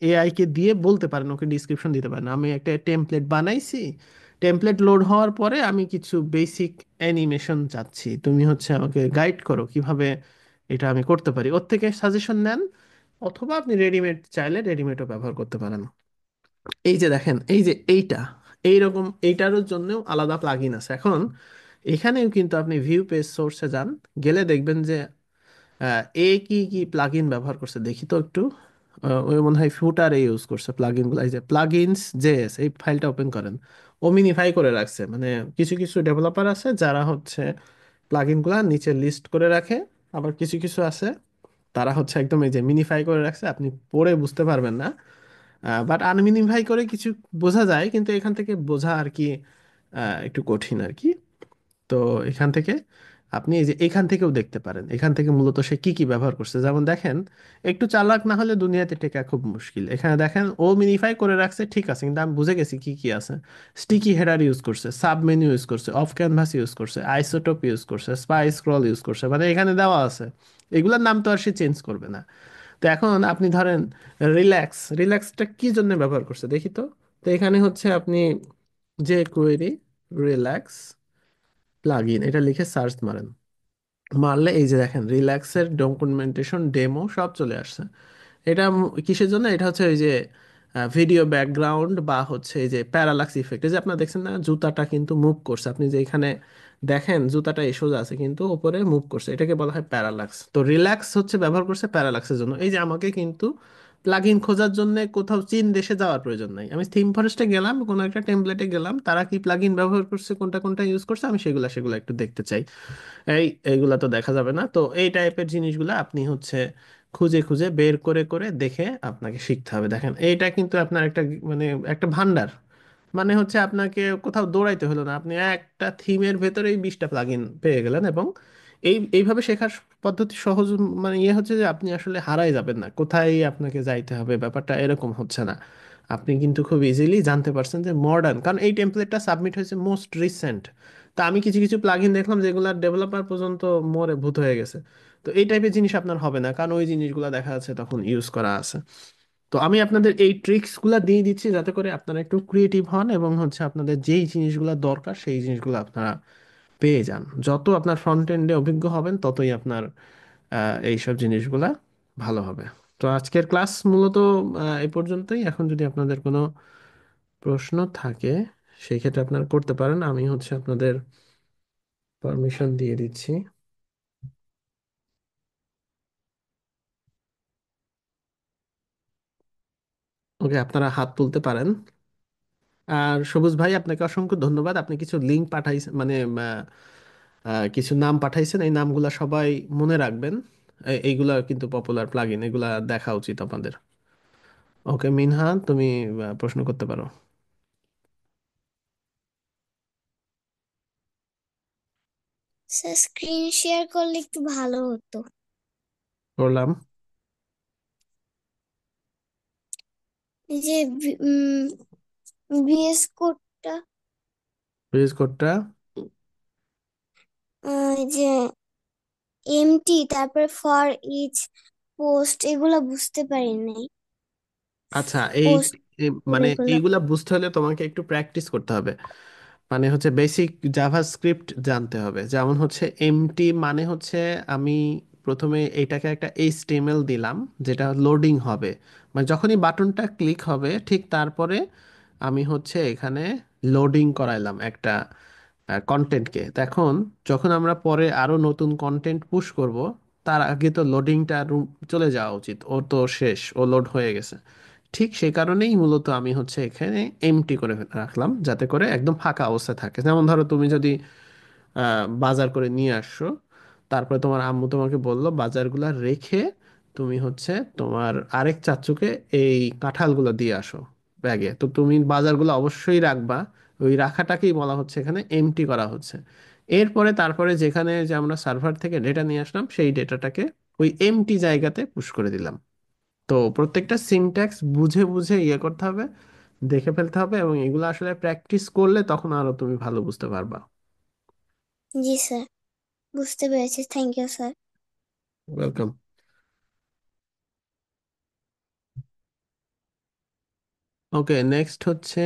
এআই কে দিয়ে বলতে পারেন, ওকে ডিসক্রিপশন দিতে পারেন, আমি একটা টেমপ্লেট বানাইছি, টেমপ্লেট লোড হওয়ার পরে আমি কিছু বেসিক অ্যানিমেশন চাচ্ছি, তুমি হচ্ছে আমাকে গাইড করো কিভাবে এটা আমি করতে পারি। ওর থেকে সাজেশন নেন, অথবা আপনি রেডিমেড চাইলে রেডিমেডও ব্যবহার করতে পারেন। এই যে দেখেন, এই যে এইটা, এইরকম এইটারও জন্যও আলাদা প্লাগইন আছে। এখন এখানেও কিন্তু আপনি ভিউ পেজ সোর্সে যান, গেলে দেখবেন যে এ কি কি প্লাগইন ব্যবহার করছে দেখি তো একটু। ওই মনে হয় ফুটারে ইউজ করছে প্লাগইনগুলো। এই যে প্লাগইনস জেএস, এই ফাইলটা ওপেন করেন। ও মিনিফাই করে রাখছে, মানে কিছু কিছু ডেভেলপার আছে যারা হচ্ছে প্লাগইনগুলো নিচে লিস্ট করে রাখে, আবার কিছু কিছু আছে তারা হচ্ছে একদম এই যে মিনিফাই করে রাখছে, আপনি পড়ে বুঝতে পারবেন না। বাট আনমিনিফাই করে কিছু বোঝা যায়, কিন্তু এখান থেকে বোঝা আর কি একটু কঠিন আর কি। তো এখান থেকে আপনি এই যে এখান থেকেও দেখতে পারেন, এখান থেকে মূলত সে কি কি ব্যবহার করছে। যেমন দেখেন, একটু চালাক না হলে দুনিয়াতে টেকা খুব মুশকিল। এখানে দেখেন ও মিনিফাই করে রাখছে, ঠিক আছে, কিন্তু আমি বুঝে গেছি কি কি আছে। স্টিকি হেডার ইউজ করছে, সাব মেনু ইউজ করছে, অফ ক্যানভাস ইউজ করছে, আইসোটোপ ইউজ করছে, স্পাই স্ক্রল ইউজ করছে, মানে এখানে দেওয়া আছে। এগুলোর নাম তো আর সে চেঞ্জ করবে না। তো এখন আপনি ধরেন রিল্যাক্স, রিল্যাক্সটা কি জন্য ব্যবহার করছে দেখি তো। তো এখানে হচ্ছে আপনি যে কোয়েরি রিল্যাক্স প্লাগইন এটা লিখে সার্চ মারেন, মারলে এই যে দেখেন রিল্যাক্সের ডকুমেন্টেশন ডেমো সব চলে আসছে। এটা কিসের জন্য? এটা হচ্ছে ওই যে ভিডিও ব্যাকগ্রাউন্ড বা হচ্ছে এই যে প্যারালাক্স ইফেক্ট। এই যে আপনার দেখছেন না জুতাটা কিন্তু মুভ করছে, আপনি যে এখানে দেখেন জুতাটা এই সোজা আছে কিন্তু উপরে মুভ করছে, এটাকে বলা হয় প্যারালাক্স। তো রিল্যাক্স হচ্ছে ব্যবহার করছে প্যারালাক্সের জন্য। এই যে আমাকে কিন্তু প্লাগ ইন খোঁজার জন্য কোথাও চীন দেশে যাওয়ার প্রয়োজন নাই, আমি থিম ফরেস্টে গেলাম, কোনো একটা টেমপ্লেটে গেলাম, তারা কি প্লাগ ইন ব্যবহার করছে, কোনটা কোনটা ইউজ করছে, আমি সেগুলা সেগুলো একটু দেখতে চাই। এইগুলা তো দেখা যাবে না। তো এই টাইপের জিনিসগুলো আপনি হচ্ছে খুঁজে খুঁজে বের করে করে দেখে আপনাকে শিখতে হবে। দেখেন এইটা কিন্তু আপনার একটা মানে একটা ভান্ডার, মানে হচ্ছে আপনাকে কোথাও দৌড়াইতে হলো না, আপনি একটা থিমের ভেতরেই 20টা প্লাগইন পেয়ে গেলেন। এবং এইভাবে শেখার পদ্ধতি সহজ, মানে ইয়ে হচ্ছে যে আপনি আসলে হারাই যাবেন না, কোথায় আপনাকে যাইতে হবে ব্যাপারটা এরকম হচ্ছে না। আপনি কিন্তু খুব ইজিলি জানতে পারছেন যে মডার্ন, কারণ এই টেমপ্লেটটা সাবমিট হয়েছে মোস্ট রিসেন্ট। তা আমি কিছু কিছু প্লাগইন দেখলাম যেগুলোর ডেভেলপার পর্যন্ত মরে ভূত হয়ে গেছে। তো এই টাইপের জিনিস আপনার হবে না, কারণ ওই জিনিসগুলো দেখা যাচ্ছে তখন ইউজ করা আছে। তো আমি আপনাদের এই ট্রিক্সগুলো দিয়ে দিচ্ছি যাতে করে আপনারা একটু ক্রিয়েটিভ হন এবং হচ্ছে আপনাদের যেই জিনিসগুলো দরকার সেই জিনিসগুলো আপনারা পেয়ে যান। যত আপনার ফ্রন্ট এন্ডে অভিজ্ঞ হবেন ততই আপনার এইসব জিনিসগুলা ভালো হবে। তো আজকের ক্লাস মূলত এই পর্যন্তই। এখন যদি আপনাদের কোনো প্রশ্ন থাকে সেই ক্ষেত্রে আপনারা করতে পারেন, আমি হচ্ছে আপনাদের পারমিশন দিয়ে দিচ্ছি। ওকে, আপনারা হাত তুলতে পারেন। আর সবুজ ভাই, আপনাকে অসংখ্য ধন্যবাদ, আপনি কিছু লিঙ্ক পাঠাইছেন, মানে কিছু নাম পাঠাইছেন, এই নামগুলা সবাই মনে রাখবেন। এইগুলা কিন্তু পপুলার প্লাগইন, এগুলা দেখা উচিত আপনাদের। ওকে মিনহা, তুমি প্রশ্ন করতে পারো। স্যার স্ক্রিন শেয়ার করলে একটু ভালো হতো। করলাম। এই যে ভিএস কোডটা, পেজ কোডটা। এই যে এমটি তারপরে ফর ইচ পোস্ট এগুলা বুঝতে পারি নাই। আচ্ছা, এই পোস্ট মানে এগুলো। এইগুলা বুঝতে হলে তোমাকে একটু প্র্যাকটিস করতে হবে। মানে হচ্ছে বেসিক জাভাস্ক্রিপ্ট জানতে হবে। যেমন হচ্ছে এমটি মানে হচ্ছে আমি প্রথমে এইটাকে একটা এইচটিএমএল দিলাম, যেটা লোডিং হবে, মানে যখনই বাটনটা ক্লিক হবে ঠিক তারপরে আমি হচ্ছে এখানে লোডিং করাইলাম একটা কন্টেন্টকে। এখন যখন আমরা পরে আরো নতুন কন্টেন্ট পুশ করব, তার আগে তো লোডিংটা চলে যাওয়া উচিত, ও তো শেষ, ও লোড হয়ে গেছে। ঠিক সেই কারণেই মূলত আমি হচ্ছে এখানে এমটি করে রাখলাম, যাতে করে একদম ফাঁকা অবস্থায় থাকে। যেমন ধরো তুমি যদি বাজার করে নিয়ে আসছো, তারপরে তোমার আম্মু তোমাকে বললো বাজারগুলা রেখে তুমি হচ্ছে তোমার আরেক চাচ্চুকে এই কাঁঠালগুলো দিয়ে আসো ব্যাগে, তো তুমি বাজারগুলো অবশ্যই রাখবা। ওই রাখাটাকেই বলা হচ্ছে এখানে এমটি করা হচ্ছে। এরপরে তারপরে যেখানে যে আমরা সার্ভার থেকে ডেটা নিয়ে আসলাম সেই ডেটাটাকে ওই এমটি জায়গাতে পুশ করে দিলাম। তো প্রত্যেকটা সিনট্যাক্স বুঝে বুঝে ইয়ে করতে হবে, দেখে ফেলতে হবে, এবং এগুলো আসলে প্র্যাকটিস করলে তখন আরো তুমি ভালো বুঝতে পারবা। জি স্যার, বুঝতে পেরেছি, thank you sir. Welcome. Okay, next হচ্ছে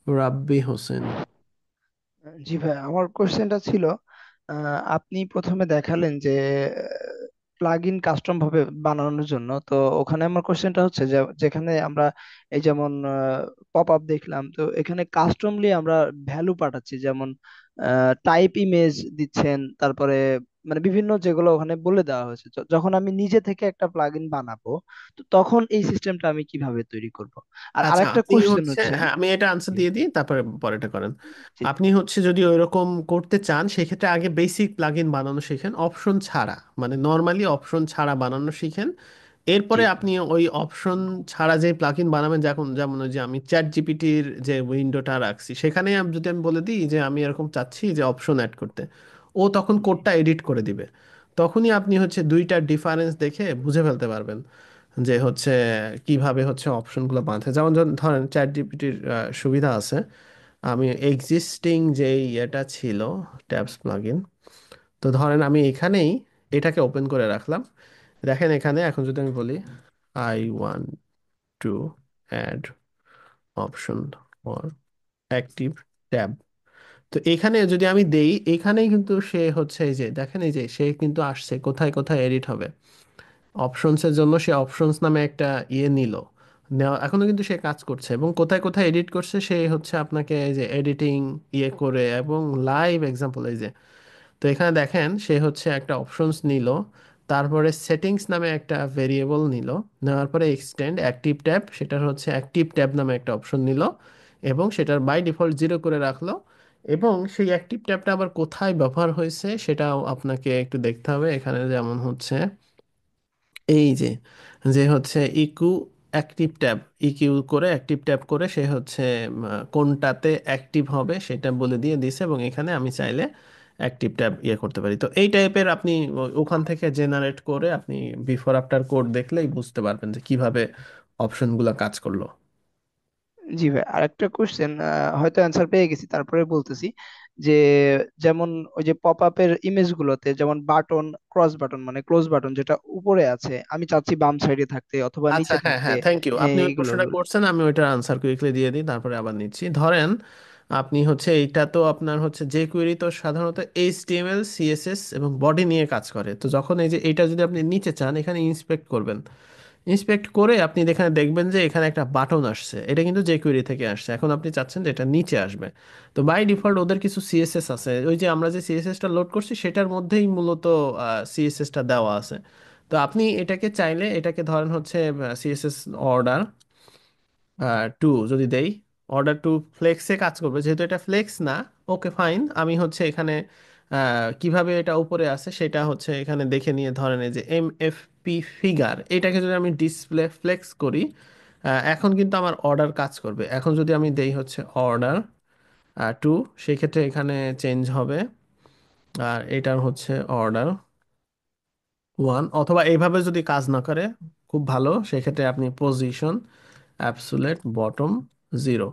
রাব্বি হোসেন। জি ভাই, আমার কোশ্চেনটা ছিল আপনি প্রথমে দেখালেন যে প্লাগ ইন কাস্টম ভাবে বানানোর জন্য। তো ওখানে আমার কোশ্চেনটা হচ্ছে যে যেখানে আমরা এই যেমন পপ আপ দেখলাম, তো এখানে কাস্টমলি আমরা ভ্যালু পাঠাচ্ছি, যেমন টাইপ ইমেজ দিচ্ছেন, তারপরে মানে বিভিন্ন যেগুলো ওখানে বলে দেওয়া হয়েছে। যখন আমি নিজে থেকে একটা প্লাগ ইন বানাবো, তো তখন এই সিস্টেমটা আমি কিভাবে তৈরি করব? আর আচ্ছা, আরেকটা আপনি কোশ্চেন হচ্ছে, হচ্ছে। হ্যাঁ আমি এটা আনসার জি দিয়ে দিই, তারপরে পরেরটা করেন। জি আপনি হচ্ছে যদি ওইরকম করতে চান সেক্ষেত্রে আগে বেসিক প্লাগইন বানানো শিখেন, অপশন ছাড়া, মানে নর্মালি অপশন ছাড়া বানানো শিখেন। জি এরপরে আপনি ওই অপশন ছাড়া যে প্লাগইন বানাবেন, যখন যেমন ওই যে আমি চ্যাট জিপিটির যে উইন্ডোটা রাখছি সেখানে যদি আমি বলে দিই যে আমি এরকম চাচ্ছি যে অপশন অ্যাড করতে, ও তখন জি কোডটা এডিট করে দিবে। তখনই আপনি হচ্ছে দুইটার ডিফারেন্স দেখে বুঝে ফেলতে পারবেন যে হচ্ছে কিভাবে হচ্ছে অপশনগুলো বানাতে হয়। যেমন ধরেন চ্যাট জিপিটির সুবিধা আছে, আমি এক্সিস্টিং যেই এটা ছিল ট্যাবস প্লাগইন, তো ধরেন আমি এখানেই এটাকে ওপেন করে রাখলাম। দেখেন এখানে এখন যদি আমি বলি I want to add option for active tab, তো এখানে যদি আমি দেই এখানেই কিন্তু সে হচ্ছে এই যে দেখেন এই যে সে কিন্তু আসছে কোথায় কোথায় এডিট হবে। অপশনসের জন্য সে অপশনস নামে একটা ইয়ে নিল, নেওয়া এখনো কিন্তু সে কাজ করছে, এবং কোথায় কোথায় এডিট করছে সে হচ্ছে আপনাকে এই যে এডিটিং ইয়ে করে এবং লাইভ এক্সাম্পল এই যে, তো এখানে দেখেন সে হচ্ছে একটা অপশনস নিল, তারপরে সেটিংস নামে একটা ভেরিয়েবল নিল, নেওয়ার পরে এক্সটেন্ড অ্যাক্টিভ ট্যাব, সেটার হচ্ছে অ্যাক্টিভ ট্যাব নামে একটা অপশন নিল, এবং সেটার বাই ডিফল্ট জিরো করে রাখলো। এবং সেই অ্যাক্টিভ ট্যাবটা আবার কোথায় ব্যবহার হয়েছে সেটাও আপনাকে একটু দেখতে হবে। এখানে যেমন হচ্ছে এই যে, যে হচ্ছে ইকিউ অ্যাক্টিভ ট্যাব, ইকিউ করে অ্যাক্টিভ ট্যাব করে সে হচ্ছে কোনটাতে অ্যাক্টিভ হবে সেটা বলে দিয়ে দিছে, এবং এখানে আমি চাইলে অ্যাক্টিভ ট্যাব ইয়ে করতে পারি। তো এই টাইপের আপনি ওখান থেকে জেনারেট করে আপনি বিফোর আফটার কোড দেখলেই বুঝতে পারবেন যে কিভাবে অপশনগুলো কাজ করলো। জি ভাই, আরেকটা কোশ্চেন, হয়তো অ্যান্সার পেয়ে গেছি, তারপরে বলতেছি যে যেমন ওই যে পপ আপের ইমেজ গুলোতে যেমন বাটন, ক্রস বাটন মানে ক্লোজ বাটন যেটা উপরে আছে, আমি চাচ্ছি বাম সাইডে থাকতে অথবা আচ্ছা, নিচে হ্যাঁ থাকতে। হ্যাঁ, থ্যাংক ইউ, আপনি ওই এইগুলো প্রশ্নটা বলে। করছেন, আমি ওইটার আনসার কুইকলি দিয়ে দিই তারপরে আবার নিচ্ছি। ধরেন আপনি হচ্ছে এইটা তো আপনার হচ্ছে যে কুয়েরি তো সাধারণত এইচটিএমএল সিএসএস এবং বডি নিয়ে কাজ করে, তো যখন এই যে এইটা যদি আপনি নিচে চান এখানে ইন্সপেক্ট করবেন, ইন্সপেক্ট করে আপনি এখানে দেখবেন যে এখানে একটা বাটন আসছে, এটা কিন্তু jQuery থেকে আসছে, এখন আপনি চাচ্ছেন যে এটা নিচে আসবে। তো বাই ডিফল্ট ওদের কিছু সিএসএস আছে, ওই যে আমরা যে সিএসএসটা লোড করছি সেটার মধ্যেই মূলত সিএসএসটা দেওয়া আছে। তো আপনি এটাকে চাইলে এটাকে ধরেন হচ্ছে সিএসএস অর্ডার টু যদি দেই, অর্ডার টু ফ্লেক্সে কাজ করবে, যেহেতু এটা ফ্লেক্স না। ওকে ফাইন, আমি হচ্ছে এখানে কিভাবে এটা উপরে আছে সেটা হচ্ছে এখানে দেখে নিয়ে ধরেন এই যে এম এফ পি ফিগার, এটাকে যদি আমি ডিসপ্লে ফ্লেক্স করি, এখন কিন্তু আমার অর্ডার কাজ করবে। এখন যদি আমি দেই হচ্ছে অর্ডার টু, সেক্ষেত্রে এখানে চেঞ্জ হবে, আর এটার হচ্ছে অর্ডার ওয়ান, অথবা এইভাবে যদি কাজ না করে খুব ভালো সেক্ষেত্রে আপনি পজিশন অ্যাবসুলেট বটম জিরো,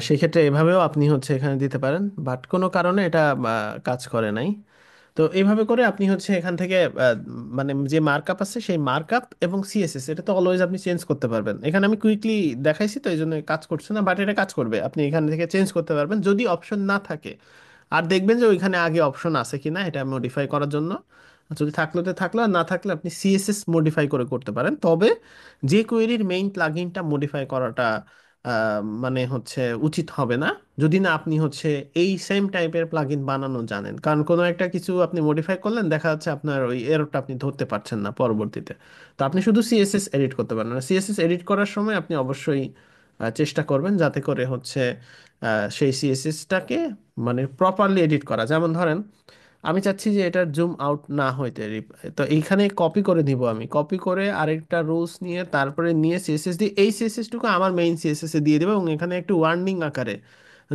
সেক্ষেত্রে এভাবেও আপনি হচ্ছে এখানে দিতে পারেন, বাট কোনো কারণে এটা কাজ করে নাই। তো এইভাবে করে আপনি হচ্ছে এখান থেকে মানে যে মার্কআপ আছে সেই মার্কআপ এবং সিএসএস এটা তো অলওয়েজ আপনি চেঞ্জ করতে পারবেন। এখানে আমি কুইকলি দেখাইছি তো এই জন্য কাজ করছে না, বাট এটা কাজ করবে, আপনি এখান থেকে চেঞ্জ করতে পারবেন যদি অপশন না থাকে। আর দেখবেন যে ওইখানে আগে অপশন আছে কিনা এটা মডিফাই করার জন্য, যদি থাকলে তো থাকলো, আর না থাকলে আপনি সিএসএস মডিফাই করে করতে পারেন। তবে যে কোয়েরির মেইন প্লাগইনটা মডিফাই করাটা মানে হচ্ছে উচিত হবে না যদি না আপনি হচ্ছে এই সেম টাইপের প্লাগইন বানানো জানেন, কারণ কোনো একটা কিছু আপনি মডিফাই করলেন দেখা যাচ্ছে আপনার ওই এররটা আপনি ধরতে পারছেন না পরবর্তীতে। তো আপনি শুধু সিএসএস এডিট করতে পারেন না, সিএসএস এডিট করার সময় আপনি অবশ্যই চেষ্টা করবেন যাতে করে হচ্ছে সেই সিএসএসটাকে মানে প্রপারলি এডিট করা। যেমন ধরেন আমি চাচ্ছি যে এটা জুম আউট না হইতে তো এইখানে কপি করে দিব, আমি কপি করে আরেকটা রুলস নিয়ে তারপরে নিয়ে সিএসএস দিয়ে এই সিএসএস টুকু আমার মেইন সিএসএস এ দিয়ে দেবো, এবং এখানে একটু ওয়ার্নিং আকারে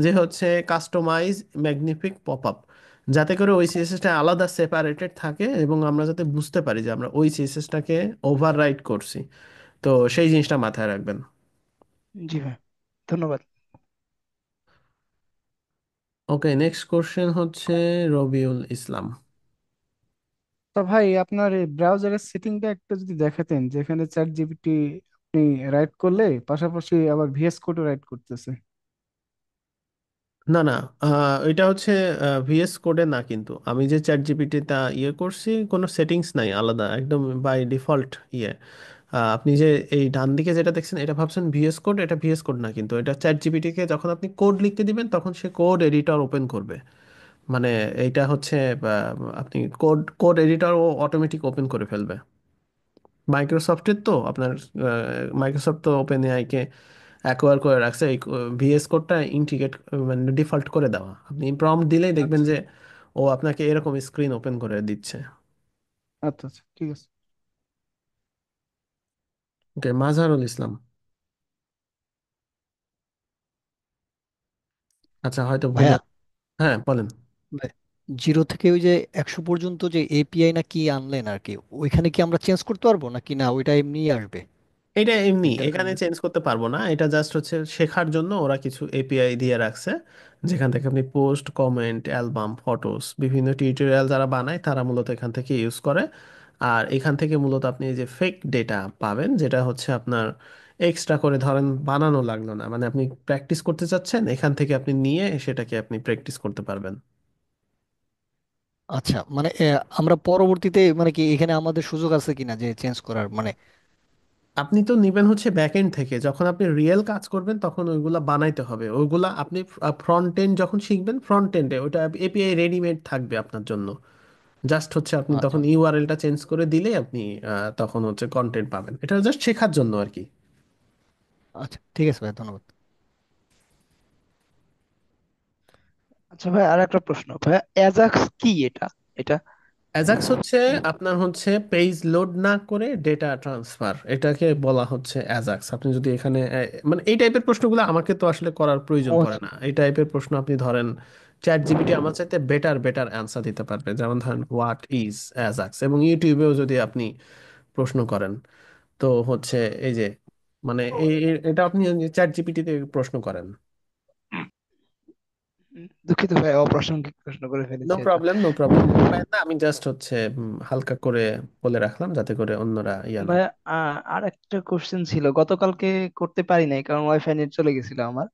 যে হচ্ছে কাস্টমাইজ ম্যাগনিফিক পপ আপ, যাতে করে ওই সিএসএসটা আলাদা সেপারেটেড থাকে এবং আমরা যাতে বুঝতে পারি যে আমরা ওই সিএসএসটাকে ওভাররাইট করছি। তো সেই জিনিসটা মাথায় রাখবেন। জি ভাই, ধন্যবাদ। ওকে, নেক্সট কোশ্চেন হচ্ছে রবিউল ইসলাম। তো ভাই, আপনার এই ব্রাউজারের সেটিংটা একটু যদি দেখাতেন, যেখানে চ্যাট জিপিটি আপনি রাইট করলে পাশাপাশি আবার ভিএস কোডও রাইট করতেছে। না না, এটা হচ্ছে ভিএস কোডে না, কিন্তু আমি যে চ্যাট জিপিটিটা ইয়ে করছি কোনো সেটিংস নাই আলাদা, একদম বাই ডিফল্ট ইয়ে। আপনি যে এই ডান দিকে যেটা দেখছেন এটা ভাবছেন ভিএস কোড, এটা ভিএস কোড না, কিন্তু এটা চ্যাট জিপিটিকে যখন আপনি কোড লিখতে দিবেন তখন সে কোড এডিটর ওপেন করবে। মানে এইটা হচ্ছে আপনি কোড কোড এডিটর ও অটোমেটিক ওপেন করে ফেলবে। মাইক্রোসফটের তো আপনার, মাইক্রোসফট তো ওপেন এআইকে অ্যাকোয়ার করে রাখছে এই ভিএস কোডটা ইন্টিগ্রেট, মানে ডিফল্ট করে দেওয়া। আপনি প্রম্পট দিলেই দেখবেন আচ্ছা যে ও আপনাকে এরকম স্ক্রিন ওপেন করে দিচ্ছে। আচ্ছা আচ্ছা, ঠিক আছে। ওকে, মাজহারুল ইসলাম। আচ্ছা, হয়তো ভুলে। ভাইয়া, হ্যাঁ বলেন। ভাই, 0 থেকে ওই যে 100 পর্যন্ত যে এপিআই না কি আনলেন আর কি, ওইখানে কি আমরা চেঞ্জ করতে পারবো নাকি না ওইটা এমনিই আসবে এটা এমনি এখানে ইন্টারফেসে? চেঞ্জ করতে পারবো না, এটা জাস্ট হচ্ছে শেখার জন্য ওরা কিছু এপিআই দিয়ে রাখছে, যেখান থেকে আপনি পোস্ট, কমেন্ট, অ্যালবাম, ফটোস, বিভিন্ন টিউটোরিয়াল যারা বানায় তারা মূলত এখান থেকে ইউজ করে। আর এখান থেকে মূলত আপনি এই যে ফেক ডেটা পাবেন, যেটা হচ্ছে আপনার এক্সট্রা করে ধরেন বানানো লাগলো না, মানে আপনি প্র্যাকটিস করতে চাচ্ছেন, এখান থেকে আপনি নিয়ে সেটাকে আপনি প্র্যাকটিস করতে পারবেন। আচ্ছা, মানে আমরা পরবর্তীতে মানে কি এখানে আমাদের সুযোগ আছে কিনা যে চেঞ্জ করার মানে? আপনি তো নিবেন হচ্ছে ব্যাক এন্ড থেকে, যখন আপনি রিয়েল কাজ করবেন তখন ওইগুলা বানাইতে হবে, ওইগুলা আপনি ফ্রন্ট এন্ড যখন শিখবেন ফ্রন্ট এন্ডে ওইটা এপিআই রেডিমেড থাকবে আপনার জন্য। জাস্ট হচ্ছে আপনি আচ্ছা তখন ইউআরএলটা চেঞ্জ করে দিলেই আপনি তখন হচ্ছে কন্টেন্ট পাবেন, এটা জাস্ট শেখার জন্য আর কি। আচ্ছা, ঠিক আছে ভাই, ধন্যবাদ। আচ্ছা ভাই, আর একটা প্রশ্ন ভাই, অ্যাজাক্স কি এটা? এটা অ্যাজাক্স হচ্ছে আপনার হচ্ছে পেজ লোড না করে ডেটা ট্রান্সফার, এটাকে বলা হচ্ছে অ্যাজাক্স। আপনি যদি এখানে মানে এই টাইপের প্রশ্নগুলো আমাকে তো আসলে করার প্রয়োজন ও পড়ে আচ্ছা। না, এই টাইপের প্রশ্ন আপনি ধরেন চ্যাট জিপিটি আমার চাইতে বেটার বেটার অ্যান্সার দিতে পারবে, যেমন ধরেন হোয়াট ইজ অ্যাজাক্স, এবং ইউটিউবেও যদি আপনি প্রশ্ন করেন তো হচ্ছে এই যে মানে এটা আপনি চ্যাট জিপিটিতে প্রশ্ন করেন। দুঃখিত ভাই, অপ্রাসঙ্গিক প্রশ্ন করে নো ফেলেছি হয়তো। প্রবলেম, নো প্রবলেম, ভয় পায় না, আমি জাস্ট হচ্ছে হালকা করে বলে রাখলাম যাতে করে অন্যরা ইয়া না। ভাই, আর একটা কোশ্চেন ছিল, গতকালকে করতে পারি নাই কারণ ওয়াইফাই নেট চলে গেছিল আমার।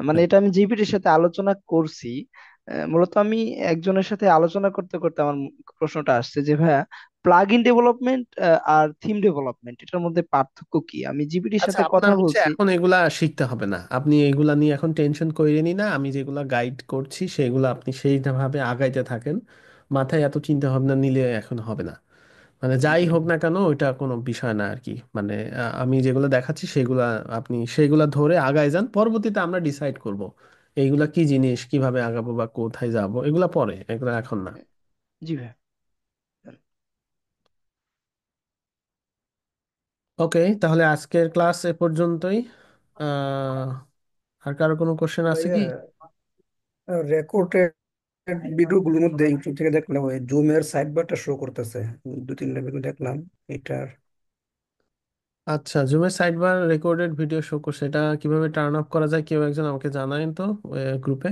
মানে এটা আমি জিপিটির সাথে আলোচনা করছি। মূলত আমি একজনের সাথে আলোচনা করতে করতে আমার প্রশ্নটা আসছে যে ভাইয়া, প্লাগ ইন ডেভেলপমেন্ট আর থিম ডেভেলপমেন্ট এটার মধ্যে পার্থক্য কি? আমি জিপিটির আচ্ছা, সাথে কথা আপনার হচ্ছে বলছি। এখন এগুলা শিখতে হবে না, আপনি এগুলা নিয়ে এখন টেনশন করিনি না, আমি যেগুলা গাইড করছি সেগুলো আপনি সেইভাবে আগাইতে থাকেন। মাথায় এত চিন্তা ভাবনা নিলে এখন হবে না, মানে যাই জি হোক না কেন ওইটা কোনো বিষয় না আর কি। মানে আমি যেগুলো দেখাচ্ছি সেগুলা আপনি সেগুলা ধরে আগায় যান, পরবর্তীতে আমরা ডিসাইড করব এইগুলা কি জিনিস, কিভাবে আগাবো বা কোথায় যাব, এগুলা পরে, এগুলা এখন না। জি ভাই। ওকে, তাহলে আজকের ক্লাস এ পর্যন্তই। আহ আর কারো কোনো কোশ্চেন আছে কি? ভাইয়া, রেকর্ডেড ভিডিওগুলোর মধ্যে ইউটিউব থেকে দেখলাম ওই জুমের সাইড বারটা শো করতেছে, দু তিনটা ভিডিও দেখলাম এটার। আচ্ছা, জুমের side bar recorded video show করছে, এটা কিভাবে টার্ন অফ করা যায় কেউ একজন আমাকে জানায়েন তো গ্রুপে,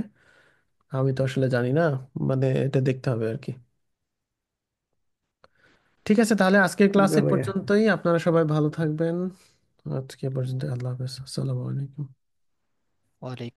আমি তো আসলে জানি না, মানে এটা দেখতে হবে আর কি। ঠিক আছে, তাহলে আজকের ক্লাস বুঝা এ ভাইয়া। পর্যন্তই, আপনারা সবাই ভালো থাকবেন। আজকে এ পর্যন্ত, আল্লাহ হাফেজ, আসসালামু আলাইকুম। ওয়ালাইকুম